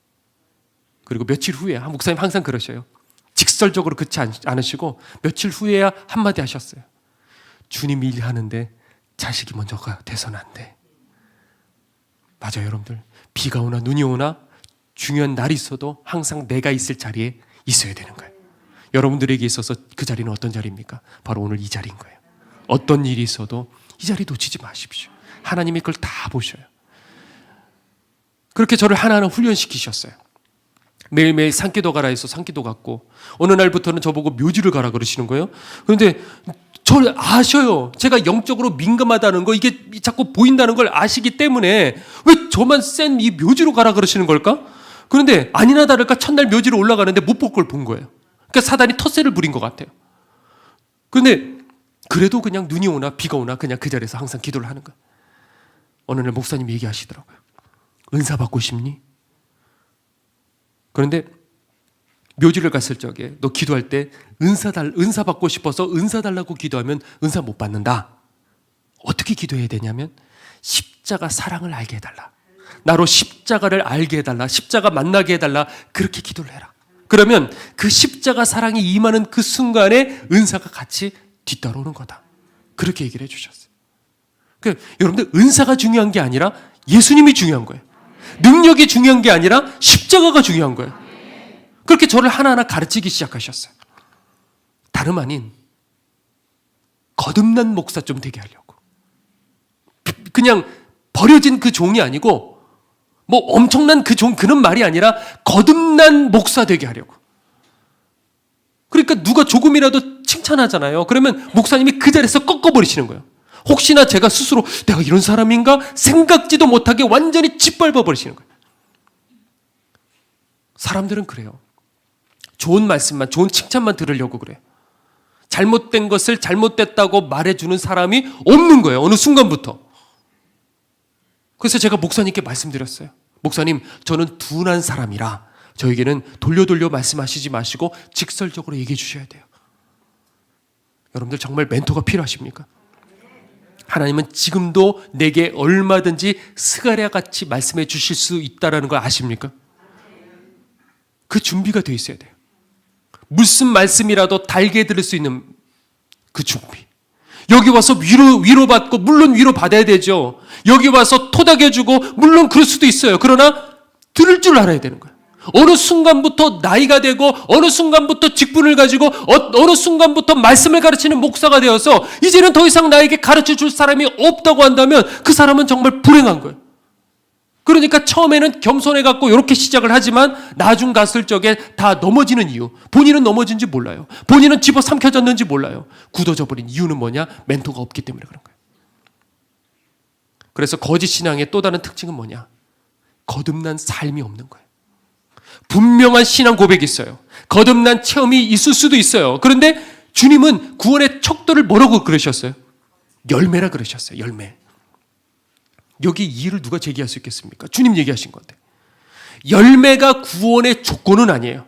그리고 며칠 후에, 목사님 항상 그러셔요. 직설적으로 그렇지 않으시고 며칠 후에야 한마디 하셨어요. 주님 일하는데 자식이 먼저가 돼서는 안 돼. 맞아요, 여러분들. 비가 오나 눈이 오나 중요한 날이 있어도 항상 내가 있을 자리에 있어야 되는 거예요. 여러분들에게 있어서 그 자리는 어떤 자리입니까? 바로 오늘 이 자리인 거예요. 어떤 일이 있어도 이 자리 놓치지 마십시오. 하나님이 그걸 다 보셔요. 그렇게 저를 하나하나 훈련시키셨어요. 매일매일 산기도 가라 해서 산기도 갔고, 어느 날부터는 저보고 묘지를 가라 그러시는 거예요. 그런데 저를 아셔요. 제가 영적으로 민감하다는 거, 이게 자꾸 보인다는 걸 아시기 때문에 왜 저만 센 이 묘지로 가라 그러시는 걸까? 그런데 아니나 다를까 첫날 묘지로 올라가는데 못 볼 걸 본 거예요. 그러니까 사단이 텃세를 부린 것 같아요. 그런데 그래도 그냥 눈이 오나 비가 오나 그냥 그 자리에서 항상 기도를 하는 거예요. 어느 날 목사님이 얘기하시더라고요. 은사 받고 싶니? 그런데 묘지를 갔을 적에 너 기도할 때 은사 받고 싶어서 은사 달라고 기도하면 은사 못 받는다. 어떻게 기도해야 되냐면 십자가 사랑을 알게 해달라. 나로 십자가를 알게 해달라. 십자가 만나게 해달라. 그렇게 기도를 해라. 그러면 그 십자가 사랑이 임하는 그 순간에 은사가 같이 뒤따라오는 거다. 그렇게 얘기를 해주셨어요. 그러니까 여러분들 은사가 중요한 게 아니라 예수님이 중요한 거예요. 능력이 중요한 게 아니라 십자가가 중요한 거예요. 그렇게 저를 하나하나 가르치기 시작하셨어요. 다름 아닌 거듭난 목사 좀 되게 하려고. 그냥 버려진 그 종이 아니고 뭐 엄청난 그 종 그런 말이 아니라 거듭난 목사 되게 하려고. 그러니까 누가 조금이라도 칭찬하잖아요. 그러면 목사님이 그 자리에서 꺾어버리시는 거예요. 혹시나 제가 스스로 내가 이런 사람인가 생각지도 못하게 완전히 짓밟아버리시는 거예요. 사람들은 그래요. 좋은 말씀만, 좋은 칭찬만 들으려고 그래요. 잘못된 것을 잘못됐다고 말해주는 사람이 없는 거예요. 어느 순간부터. 그래서 제가 목사님께 말씀드렸어요. 목사님, 저는 둔한 사람이라 저에게는 돌려 말씀하시지 마시고 직설적으로 얘기해 주셔야 돼요. 여러분들 정말 멘토가 필요하십니까? 하나님은 지금도 내게 얼마든지 스가랴 같이 말씀해 주실 수 있다는 걸 아십니까? 그 준비가 돼 있어야 돼요. 무슨 말씀이라도 달게 들을 수 있는 그 준비. 여기 와서 위로받고 물론 위로받아야 되죠. 여기 와서 토닥여주고 물론 그럴 수도 있어요. 그러나 들을 줄 알아야 되는 거예요. 어느 순간부터 나이가 되고 어느 순간부터 직분을 가지고 어느 순간부터 말씀을 가르치는 목사가 되어서 이제는 더 이상 나에게 가르쳐줄 사람이 없다고 한다면 그 사람은 정말 불행한 거예요. 그러니까 처음에는 겸손해갖고 이렇게 시작을 하지만 나중 갔을 적에 다 넘어지는 이유. 본인은 넘어진지 몰라요. 본인은 집어삼켜졌는지 몰라요. 굳어져 버린 이유는 뭐냐? 멘토가 없기 때문에 그런 거예요. 그래서 거짓 신앙의 또 다른 특징은 뭐냐? 거듭난 삶이 없는 거예요. 분명한 신앙 고백이 있어요. 거듭난 체험이 있을 수도 있어요. 그런데 주님은 구원의 척도를 뭐라고 그러셨어요? 열매라 그러셨어요. 열매. 여기 이의를 누가 제기할 수 있겠습니까? 주님 얘기하신 건데. 열매가 구원의 조건은 아니에요.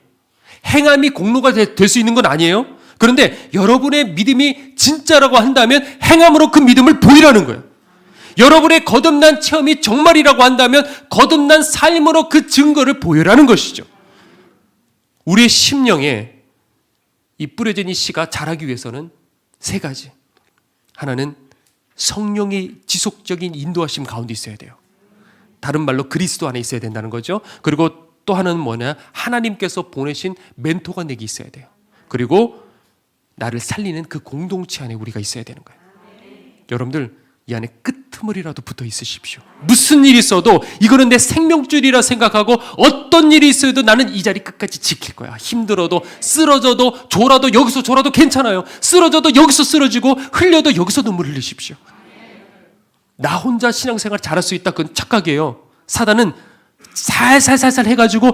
행함이 공로가 될 수 있는 건 아니에요. 그런데 여러분의 믿음이 진짜라고 한다면 행함으로 그 믿음을 보이라는 거예요. 여러분의 거듭난 체험이 정말이라고 한다면 거듭난 삶으로 그 증거를 보여라는 것이죠. 우리의 심령에 이 뿌려진 이 씨가 자라기 위해서는 세 가지. 하나는 성령의 지속적인 인도하심 가운데 있어야 돼요. 다른 말로 그리스도 안에 있어야 된다는 거죠. 그리고 또 하나는 뭐냐? 하나님께서 보내신 멘토가 내게 있어야 돼요. 그리고 나를 살리는 그 공동체 안에 우리가 있어야 되는 거예요. 여러분들 이 안에 끄트머리라도 붙어 있으십시오. 무슨 일이 있어도 이거는 내 생명줄이라 생각하고 어떤 일이 있어도 나는 이 자리 끝까지 지킬 거야. 힘들어도 쓰러져도 졸아도 여기서 졸아도 괜찮아요. 쓰러져도 여기서 쓰러지고 흘려도 여기서 눈물 흘리십시오. 나 혼자 신앙생활 잘할 수 있다. 그건 착각이에요. 사단은 살살살살 해가지고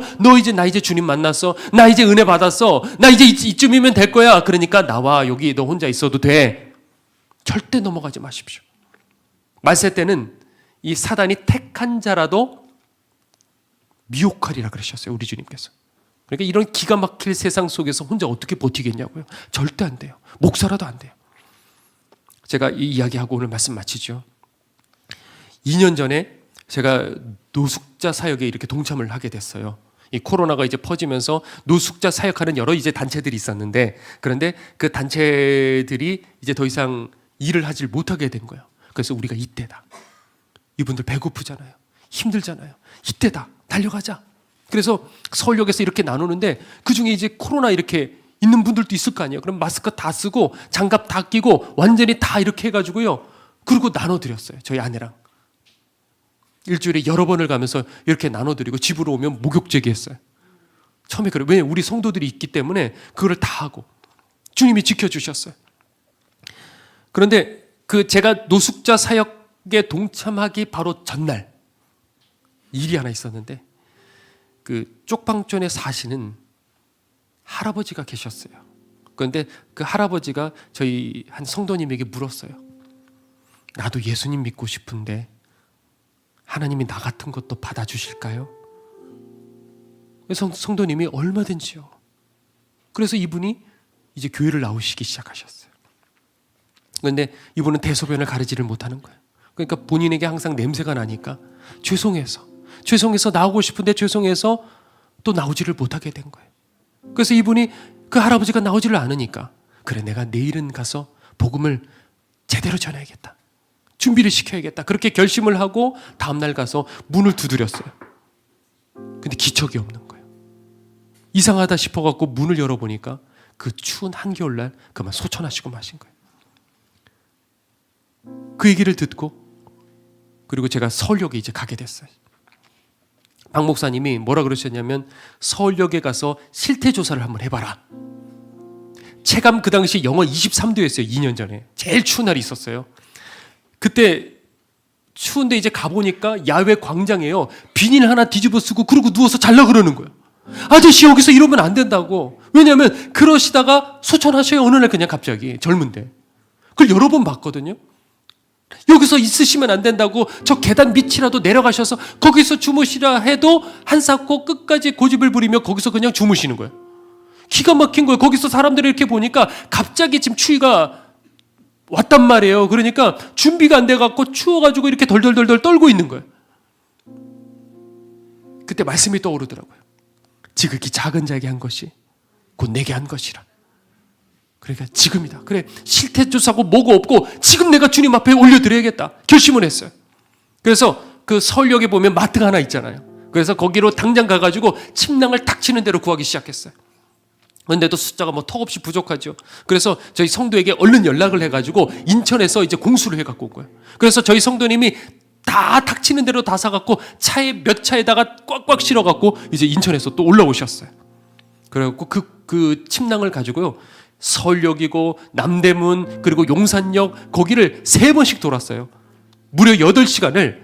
나 이제 주님 만났어. 나 이제 은혜 받았어. 나 이제 이쯤이면 될 거야. 그러니까 나와 여기 너 혼자 있어도 돼. 절대 넘어가지 마십시오. 말세 때는 이 사단이 택한 자라도 미혹하리라 그러셨어요. 우리 주님께서. 그러니까 이런 기가 막힐 세상 속에서 혼자 어떻게 버티겠냐고요. 절대 안 돼요. 목사라도 안 돼요. 제가 이 이야기하고 오늘 말씀 마치죠. 2년 전에 제가 노숙자 사역에 이렇게 동참을 하게 됐어요. 이 코로나가 이제 퍼지면서 노숙자 사역하는 여러 이제 단체들이 있었는데, 그런데 그 단체들이 이제 더 이상 일을 하질 못하게 된 거예요. 그래서 우리가 이때다. 이분들 배고프잖아요. 힘들잖아요. 이때다. 달려가자. 그래서 서울역에서 이렇게 나누는데 그중에 이제 코로나 이렇게 있는 분들도 있을 거 아니에요. 그럼 마스크 다 쓰고 장갑 다 끼고 완전히 다 이렇게 해가지고요. 그리고 나눠드렸어요. 저희 아내랑. 일주일에 여러 번을 가면서 이렇게 나눠드리고 집으로 오면 목욕제기 했어요. 처음에 그래요. 왜? 우리 성도들이 있기 때문에 그거를 다 하고 주님이 지켜주셨어요. 그런데 그 제가 노숙자 사역에 동참하기 바로 전날 일이 하나 있었는데, 그 쪽방촌에 사시는 할아버지가 계셨어요. 그런데 그 할아버지가 저희 한 성도님에게 물었어요. 나도 예수님 믿고 싶은데 하나님이 나 같은 것도 받아주실까요? 성도님이 얼마든지요. 그래서 이분이 이제 교회를 나오시기 시작하셨어요. 그런데 이분은 대소변을 가리지를 못하는 거예요. 그러니까 본인에게 항상 냄새가 나니까 죄송해서 나오고 싶은데 죄송해서 또 나오지를 못하게 된 거예요. 그래서 이분이 그 할아버지가 나오지를 않으니까, 그래 내가 내일은 가서 복음을 제대로 전해야겠다. 준비를 시켜야겠다. 그렇게 결심을 하고 다음날 가서 문을 두드렸어요. 근데 기척이 없는 거예요. 이상하다 싶어갖고 문을 열어보니까 그 추운 한겨울날 그만 소천하시고 마신 거예요. 그 얘기를 듣고 그리고 제가 서울역에 이제 가게 됐어요. 박 목사님이 뭐라 그러셨냐면 서울역에 가서 실태조사를 한번 해봐라. 체감 그 당시 영하 23도였어요. 2년 전에. 제일 추운 날이 있었어요. 그때 추운데 이제 가보니까 야외 광장에요. 비닐 하나 뒤집어 쓰고 그러고 누워서 잘라 그러는 거예요. 아저씨 여기서 이러면 안 된다고. 왜냐하면 그러시다가 소천하셔요. 어느 날 그냥 갑자기 젊은데. 그걸 여러 번 봤거든요. 여기서 있으시면 안 된다고 저 계단 밑이라도 내려가셔서 거기서 주무시라 해도 한사코 끝까지 고집을 부리며 거기서 그냥 주무시는 거예요. 기가 막힌 거예요. 거기서 사람들을 이렇게 보니까 갑자기 지금 추위가 왔단 말이에요. 그러니까 준비가 안 돼갖고 추워가지고 이렇게 덜덜덜덜 떨고 있는 거예요. 그때 말씀이 떠오르더라고요. 지극히 작은 자에게 한 것이 곧 내게 한 것이라. 그러니까 지금이다. 그래, 실태조사고 뭐고 없고 지금 내가 주님 앞에 올려드려야겠다. 결심을 했어요. 그래서 그 서울역에 보면 마트가 하나 있잖아요. 그래서 거기로 당장 가가지고 침낭을 탁 치는 대로 구하기 시작했어요. 그런데도 숫자가 뭐 턱없이 부족하죠. 그래서 저희 성도에게 얼른 연락을 해가지고 인천에서 이제 공수를 해갖고 온 거예요. 그래서 저희 성도님이 다 탁치는 대로 다 사갖고 차에 몇 차에다가 꽉꽉 실어갖고 이제 인천에서 또 올라오셨어요. 그래갖고 그 침낭을 가지고요. 서울역이고 남대문 그리고 용산역 거기를 3번씩 돌았어요. 무려 8시간을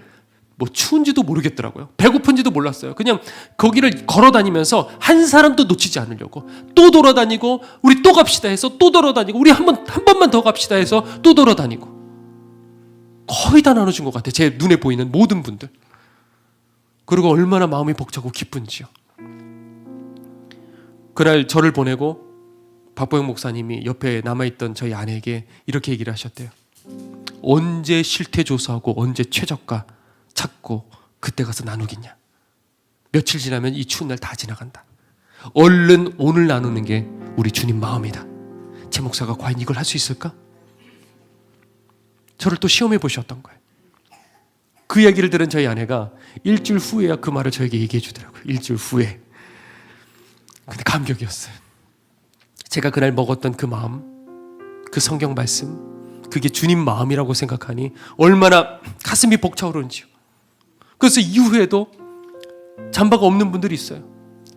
뭐 추운지도 모르겠더라고요. 배고픈지도 몰랐어요. 그냥 거기를 걸어다니면서 한 사람도 놓치지 않으려고 또 돌아다니고 우리 또 갑시다 해서 또 돌아다니고 우리 한 번만 더 갑시다 해서 또 돌아다니고 거의 다 나눠준 것 같아요. 제 눈에 보이는 모든 분들. 그리고 얼마나 마음이 벅차고 기쁜지요. 그날 저를 보내고 박보영 목사님이 옆에 남아있던 저희 아내에게 이렇게 얘기를 하셨대요. 언제 실태조사하고 언제 최저가 찾고 그때 가서 나누겠냐. 며칠 지나면 이 추운 날 다 지나간다. 얼른 오늘 나누는 게 우리 주님 마음이다. 제 목사가 과연 이걸 할 수 있을까? 저를 또 시험해 보셨던 거예요. 그 얘기를 들은 저희 아내가 일주일 후에야 그 말을 저에게 얘기해 주더라고요. 일주일 후에. 근데 감격이었어요. 제가 그날 먹었던 그 마음, 그 성경 말씀, 그게 주님 마음이라고 생각하니 얼마나 가슴이 벅차오르는지요. 그래서 이후에도 잠바가 없는 분들이 있어요.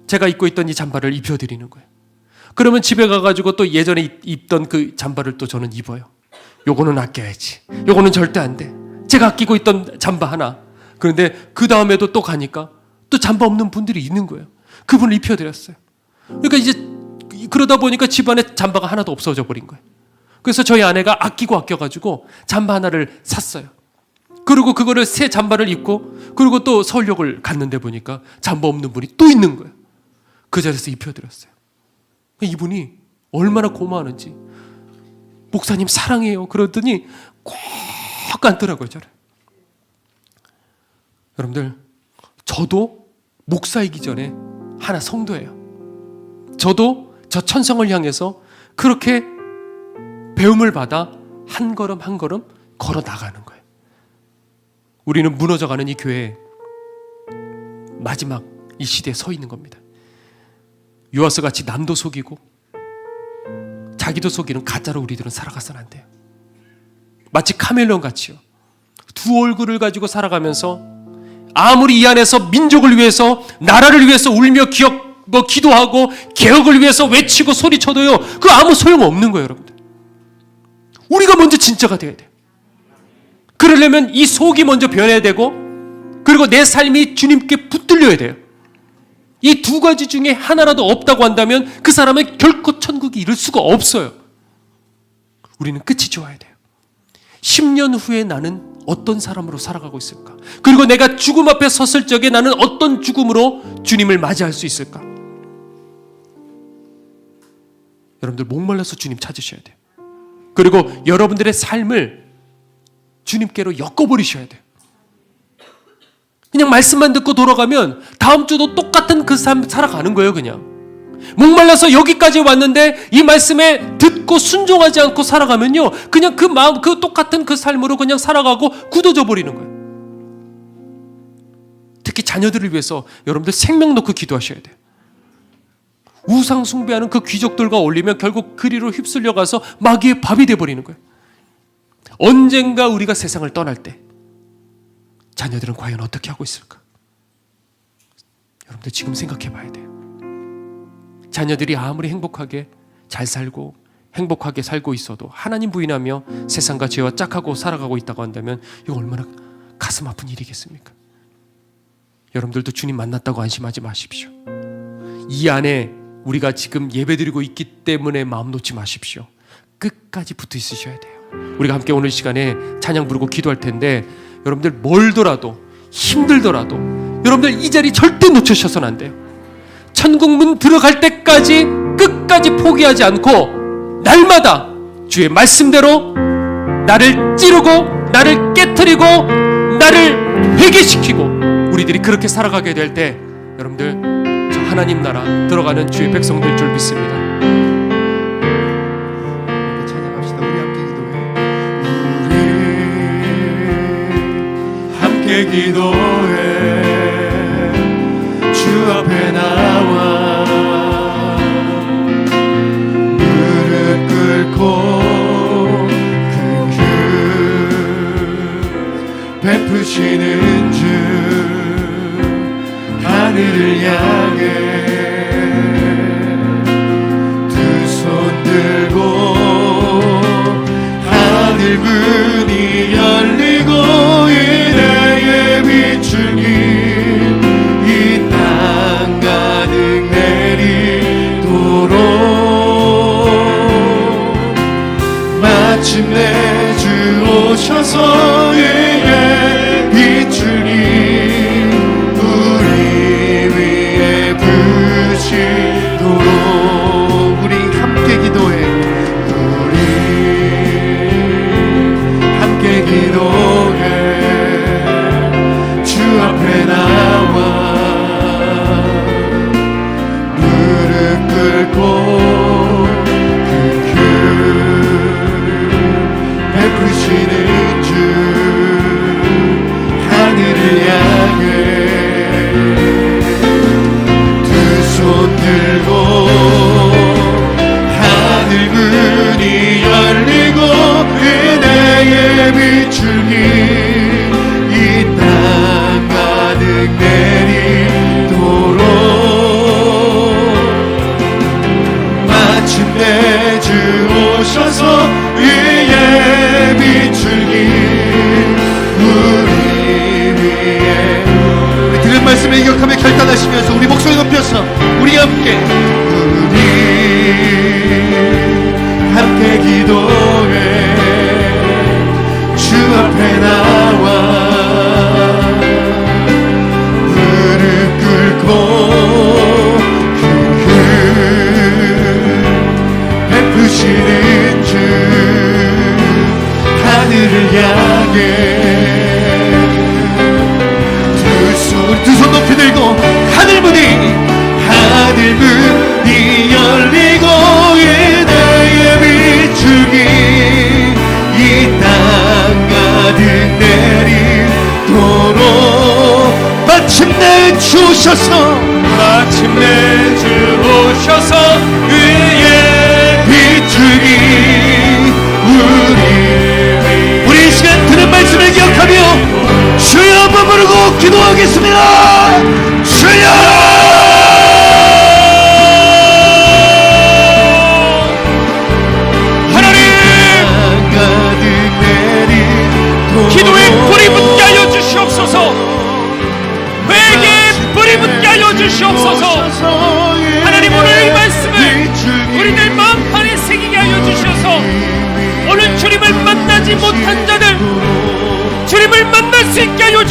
제가 입고 있던 이 잠바를 입혀드리는 거예요. 그러면 집에 가가지고 또 예전에 입던 그 잠바를 또 저는 입어요. 요거는 아껴야지. 요거는 절대 안 돼. 제가 아끼고 있던 잠바 하나. 그런데 그 다음에도 또 가니까 또 잠바 없는 분들이 있는 거예요. 그분을 입혀드렸어요. 그러니까 이제 그러다 보니까 집안에 잠바가 하나도 없어져 버린 거예요. 그래서 저희 아내가 아껴가지고 잠바 하나를 샀어요. 그리고 그거를 새 잠바를 입고 그리고 또 서울역을 갔는데 보니까 잠바 없는 분이 또 있는 거예요. 그 자리에서 입혀드렸어요. 이분이 얼마나 고마워하는지, 목사님 사랑해요 그러더니 꼭 안더라고요, 저를. 여러분들, 저도 목사이기 전에 하나 성도예요. 저도 저 천성을 향해서 그렇게 배움을 받아 한 걸음 한 걸음 걸어 나가는 거예요. 우리는 무너져가는 이 교회에 마지막 이 시대에 서 있는 겁니다. 요아스 같이 남도 속이고 자기도 속이는 가짜로 우리들은 살아가서는 안 돼요. 마치 카멜론 같이요, 두 얼굴을 가지고 살아가면서 아무리 이 안에서 민족을 위해서, 나라를 위해서 울며 기도하고 개혁을 위해서 외치고 소리쳐도요, 그 아무 소용없는 거예요. 여러분들, 우리가 먼저 진짜가 돼야 돼요. 그러려면 이 속이 먼저 변해야 되고, 그리고 내 삶이 주님께 붙들려야 돼요. 이 두 가지 중에 하나라도 없다고 한다면 그 사람은 결코 천국에 이를 수가 없어요. 우리는 끝이 좋아야 돼요. 10년 후에 나는 어떤 사람으로 살아가고 있을까? 그리고 내가 죽음 앞에 섰을 적에 나는 어떤 죽음으로 주님을 맞이할 수 있을까? 여러분들, 목말라서 주님 찾으셔야 돼요. 그리고 여러분들의 삶을 주님께로 엮어버리셔야 돼요. 그냥 말씀만 듣고 돌아가면 다음 주도 똑같은 그 삶 살아가는 거예요. 그냥 목말라서 여기까지 왔는데 이 말씀에 듣고 순종하지 않고 살아가면요, 그냥 그 마음, 그 똑같은 그 삶으로 그냥 살아가고 굳어져 버리는 거예요. 특히 자녀들을 위해서 여러분들 생명 놓고 기도하셔야 돼요. 우상 숭배하는 그 귀족들과 어울리면 결국 그리로 휩쓸려 가서 마귀의 밥이 돼버리는 거예요. 언젠가 우리가 세상을 떠날 때 자녀들은 과연 어떻게 하고 있을까? 여러분들, 지금 생각해 봐야 돼요. 자녀들이 아무리 행복하게 잘 살고 행복하게 살고 있어도 하나님 부인하며 세상과 죄와 짝하고 살아가고 있다고 한다면 이거 얼마나 가슴 아픈 일이겠습니까? 여러분들도 주님 만났다고 안심하지 마십시오. 이 안에 우리가 지금 예배드리고 있기 때문에 마음 놓지 마십시오. 끝까지 붙어 있으셔야 돼요. 우리가 함께 오늘 시간에 찬양 부르고 기도할 텐데, 여러분들 멀더라도 힘들더라도 여러분들 이 자리 절대 놓치셔서는 안 돼요. 천국문 들어갈 때까지 끝까지 포기하지 않고 날마다 주의 말씀대로 나를 찌르고 나를 깨트리고 나를 회개시키고 우리들이 그렇게 살아가게 될 때 여러분들, 저 하나님 나라 들어가는 주의 백성들 줄 믿습니다. 찬양합시다. 우리 함께 기도해. 주 앞에 나와 무릎 꿇고 그 베푸시는 주 하늘을 향해 두 손 들고 하늘 문이 열리고 이내에 비추니 이 땅 가득 내리도록 마침내 주 오셔서 이에 비추니 우리 위에 부시도록. 우리 함께 기도해. 우리 함께 기도해. 주 앞에 나와 무릎 꿇고 그 베푸시는 주 하늘을 향해 두 손 들고 하늘 문이 열리고 은혜에 비추니 이 땅 가득 내리도록 마침내 주 오셔서 위에 비추니 우리 위에. 우리 들은 말씀을 기억하며 결단하시면서 우리 목소리 높여서 우리 함께 기도해. 주 앞에 나와 무릎 꿇고 그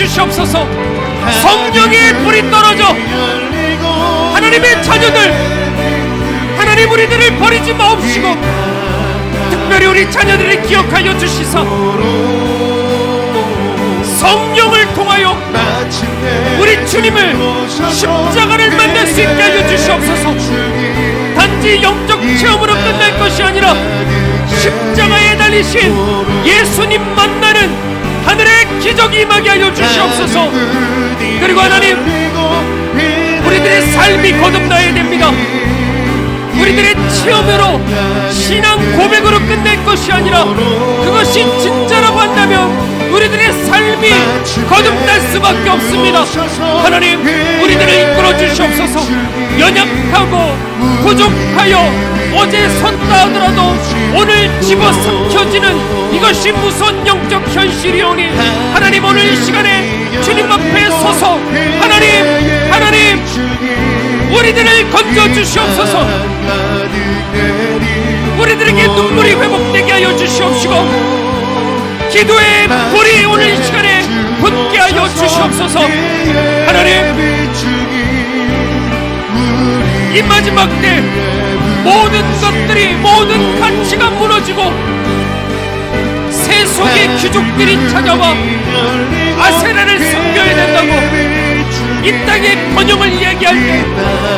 주시옵소서. 성령의 불이 떨어져 하나님의 자녀들, 하나님 우리들을 버리지 마옵시고 특별히 우리 자녀들을 기억하여 주시사 성령을 통하여 우리 주님을 십자가를 만날 수 있게 하여 주시옵소서. 단지 영적 체험으로 끝날 것이 아니라 십자가에 달리신 예수님 만나는 하늘의 기적이 임하게 하여 주시옵소서. 그리고 하나님, 우리들의 삶이 거듭나야 됩니다. 우리들의 체험으로 신앙 고백으로 끝낼 것이 아니라 그것이 진짜라고 한다면 우리들의 삶이 거듭날 수밖에 없습니다. 하나님, 우리들을 이끌어 주시옵소서. 연약하고 부족하여 어제 섰다 하더라도 오늘 집어삼켜지는 이것이 무서운 영적 현실이오니 하나님, 오늘 이 시간에 주님 앞에 서서 하나님 우리들을 건져 주시옵소서. 우리들에게 눈물이 회복되게 하여 주시옵시고 기도의 불이 오늘 이 시간에 붙게 하여 주시옵소서. 하나님, 이 마지막 때 모든 것들이, 모든 가치가 무너지고 세속의 귀족들이 찾아와 아세라를 섬겨야 된다고 이 땅의 번영을 이야기할 때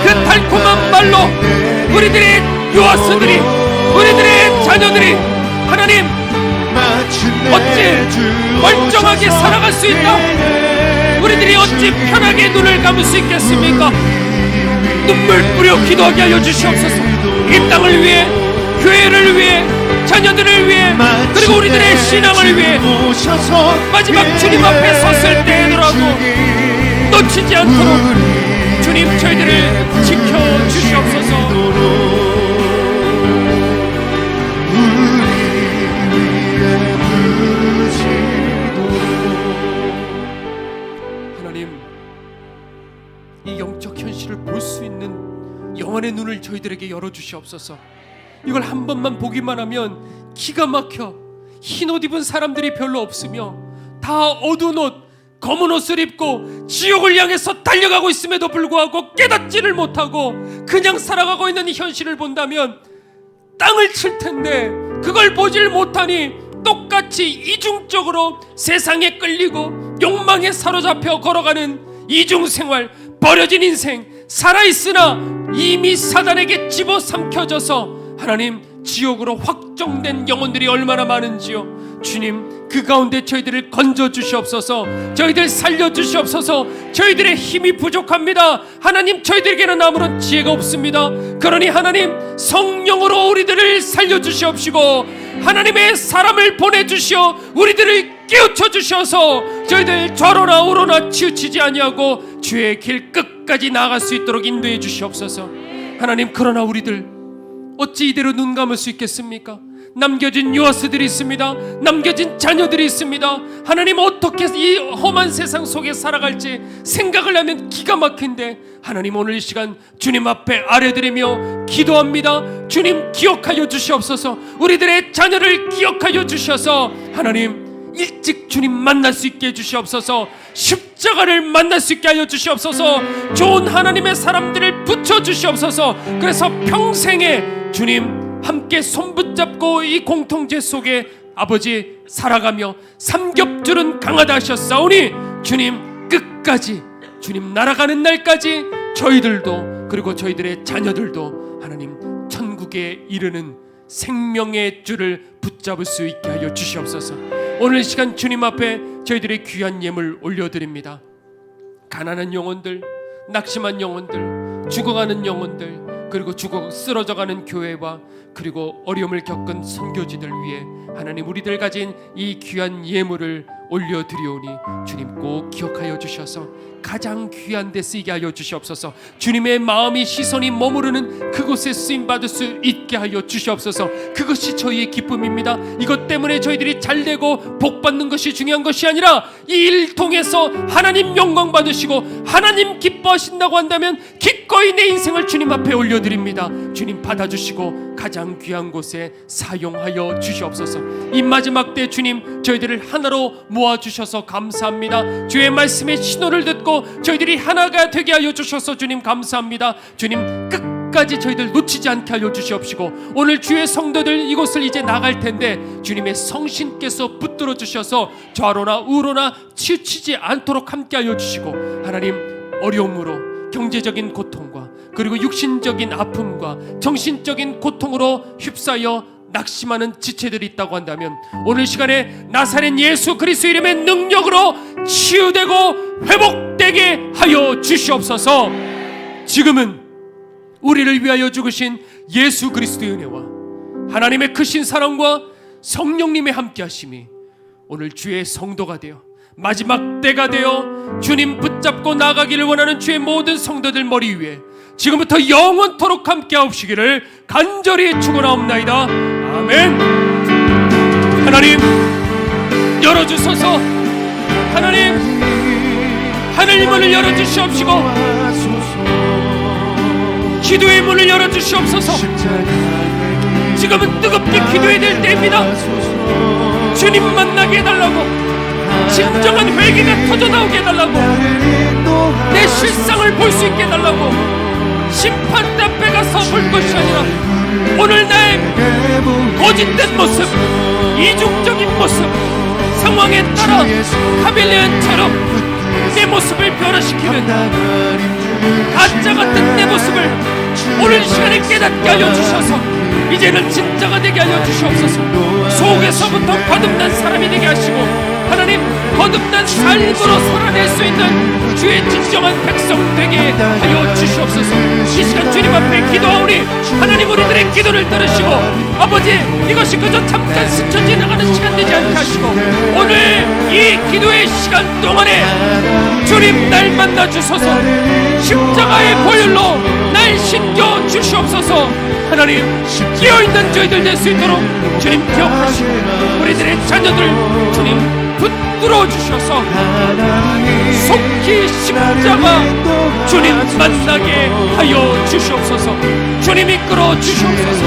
그 달콤한 말로 우리들의 요아스들이, 우리들의 자녀들이 하나님 어찌 멀쩡하게 살아갈 수 있다? 우리들이 어찌 편하게 눈을 감을 수 있겠습니까? 눈물 뿌려 기도하게 하여 주시옵소서. 이 땅을 위해, 교회를 위해, 자녀들을 위해, 그리고 우리들의 신앙을 위해 마지막 주님 앞에 섰을 때에라도 놓치지 않도록 주님 저희들을 지켜주시옵소서. 이 영적 현실을 볼 수 있는 영혼의 눈을 저희들에게 열어주시옵소서. 이걸 한 번만 보기만 하면 기가 막혀 흰 옷 입은 사람들이 별로 없으며 다 어두운 옷, 검은 옷을 입고 지옥을 향해서 달려가고 있음에도 불구하고 깨닫지를 못하고 그냥 살아가고 있는 이 현실을 본다면 땅을 칠 텐데 그걸 보질 못하니 똑같이 이중적으로 세상에 끌리고 욕망에 사로잡혀 걸어가는 이중생활, 버려진 인생, 살아있으나 이미 사단에게 집어삼켜져서 하나님 지옥으로 확정된 영혼들이 얼마나 많은지요. 주님, 그 가운데 저희들을 건져주시옵소서. 저희들 살려주시옵소서. 저희들의 힘이 부족합니다. 하나님, 저희들에게는 아무런 지혜가 없습니다. 그러니 하나님, 성령으로 우리들을 살려주시옵시고 하나님의 사람을 보내주시어 우리들을 깨우쳐 주셔서 저희들 좌로나 우로나 치우치지 아니하고 주의 길 끝까지 나아갈 수 있도록 인도해 주시옵소서. 하나님, 그러나 우리들 어찌 이대로 눈 감을 수 있겠습니까? 남겨진 요아스들이 있습니다. 남겨진 자녀들이 있습니다. 하나님, 어떻게 이 험한 세상 속에 살아갈지 생각을 하면 기가 막힌데 하나님, 오늘 이 시간 주님 앞에 아뢰드리며 기도합니다. 주님, 기억하여 주시옵소서. 우리들의 자녀를 기억하여 주셔서 하나님 일찍 주님 만날 수 있게 해주시옵소서. 십자가를 만날 수 있게 하여 주시옵소서. 좋은 하나님의 사람들을 붙여주시옵소서. 그래서 평생에 주님 함께 손붙잡고 이 공통체 속에 아버지 살아가며 삼겹줄은 강하다 하셨사오니 주님 끝까지 주님 날아가는 날까지 저희들도 그리고 저희들의 자녀들도 하나님 천국에 이르는 생명의 줄을 붙잡을 수 있게 하여 주시옵소서. 오늘 이 시간 주님 앞에 저희들의 귀한 예물 올려드립니다. 가난한 영혼들, 낙심한 영혼들, 죽어가는 영혼들, 그리고 죽어 쓰러져가는 교회와 그리고 어려움을 겪은 선교지들 위해 하나님 우리들 가진 이 귀한 예물을 올려드리오니 주님 꼭 기억하여 주셔서 가장 귀한 데 쓰이게 하여 주시옵소서. 주님의 마음이 시선이 머무르는 그곳에 쓰임받을 수 있게 하여 주시옵소서. 그것이 저희의 기쁨입니다. 이것 때문에 저희들이 잘되고 복받는 것이 중요한 것이 아니라 이 일 통해서 하나님 영광 받으시고 하나님 기뻐하신다고 한다면 기꺼이 내 인생을 주님 앞에 올려드립니다. 주님 받아주시고 가장 귀한 곳에 사용하여 주시옵소서. 이 마지막 때 주님 저희들을 하나로 모아주셔서 감사합니다. 주의 말씀의 신호를 듣고 저희들이 하나가 되게 하여 주셔서 주님 감사합니다. 주님 끝까지 저희들 놓치지 않게 하여 주시옵시고 오늘 주의 성도들 이곳을 이제 나갈 텐데 주님의 성신께서 붙들어 주셔서 좌로나 우로나 치우치지 않도록 함께 하여 주시고 하나님 어려움으로 경제적인 고통과 그리고 육신적인 아픔과 정신적인 고통으로 휩싸여 낙심하는 지체들이 있다고 한다면 오늘 시간에 나사렛 예수 그리스도 이름의 능력으로 치유되고 회복되게 하여 주시옵소서. 지금은 우리를 위하여 죽으신 예수 그리스도의 은혜와 하나님의 크신 사랑과 성령님의 함께하심이 오늘 주의 성도가 되어 마지막 때가 되어 주님 붙잡고 나가기를 원하는 주의 모든 성도들 머리 위에 지금부터 영원토록 함께하옵시기를 간절히 축원하옵나이다. 아멘. 하나님 열어주소서. 하나님 하늘의 문을 열어주시옵시고 기도의 문을 열어주시옵소서. 지금은 뜨겁게 기도해야 될 때입니다. 주님 만나게 해달라고 진정한 회개가 터져나오게 해달라고 내 실상을 볼 수 있게 해달라고 심판 앞에 가서 볼 것이 아니라 오늘 나의 거짓된 모습 이중적인 모습 상황에 따라 카멜레온처럼 내 모습을 변화시키는 가짜 같은 내 모습을 오늘 이 시간에 깨닫게 하여 주셔서 이제는 진짜가 되게 하여 주시옵소서. 속에서부터 거듭난 사람이 되게 하시고 하나님 거듭난 삶으로 살아낼 수 있는 주의 진정한 백성 되게 하여 주시옵소서. 이 시간 주님 앞에 기도하오니 하나님 우리들의 기도를 들으시고 아버지 이것이 그저 잠깐 스쳐 지나가는 시간 되지 않게 하시고 오늘 이 기도의 시간 동안에 주님 날 만나 주소서. 십자가의 보혈로 날 신겨 주시옵소서. 하나님 깨어있는 저희들 될 수 있도록 주님 기억하시고 우리들의 자녀들 주님 붙들어 주셔서 속히 십자가 주님 만나게 하여 주시옵소서. 주님 이끌어 주시옵소서.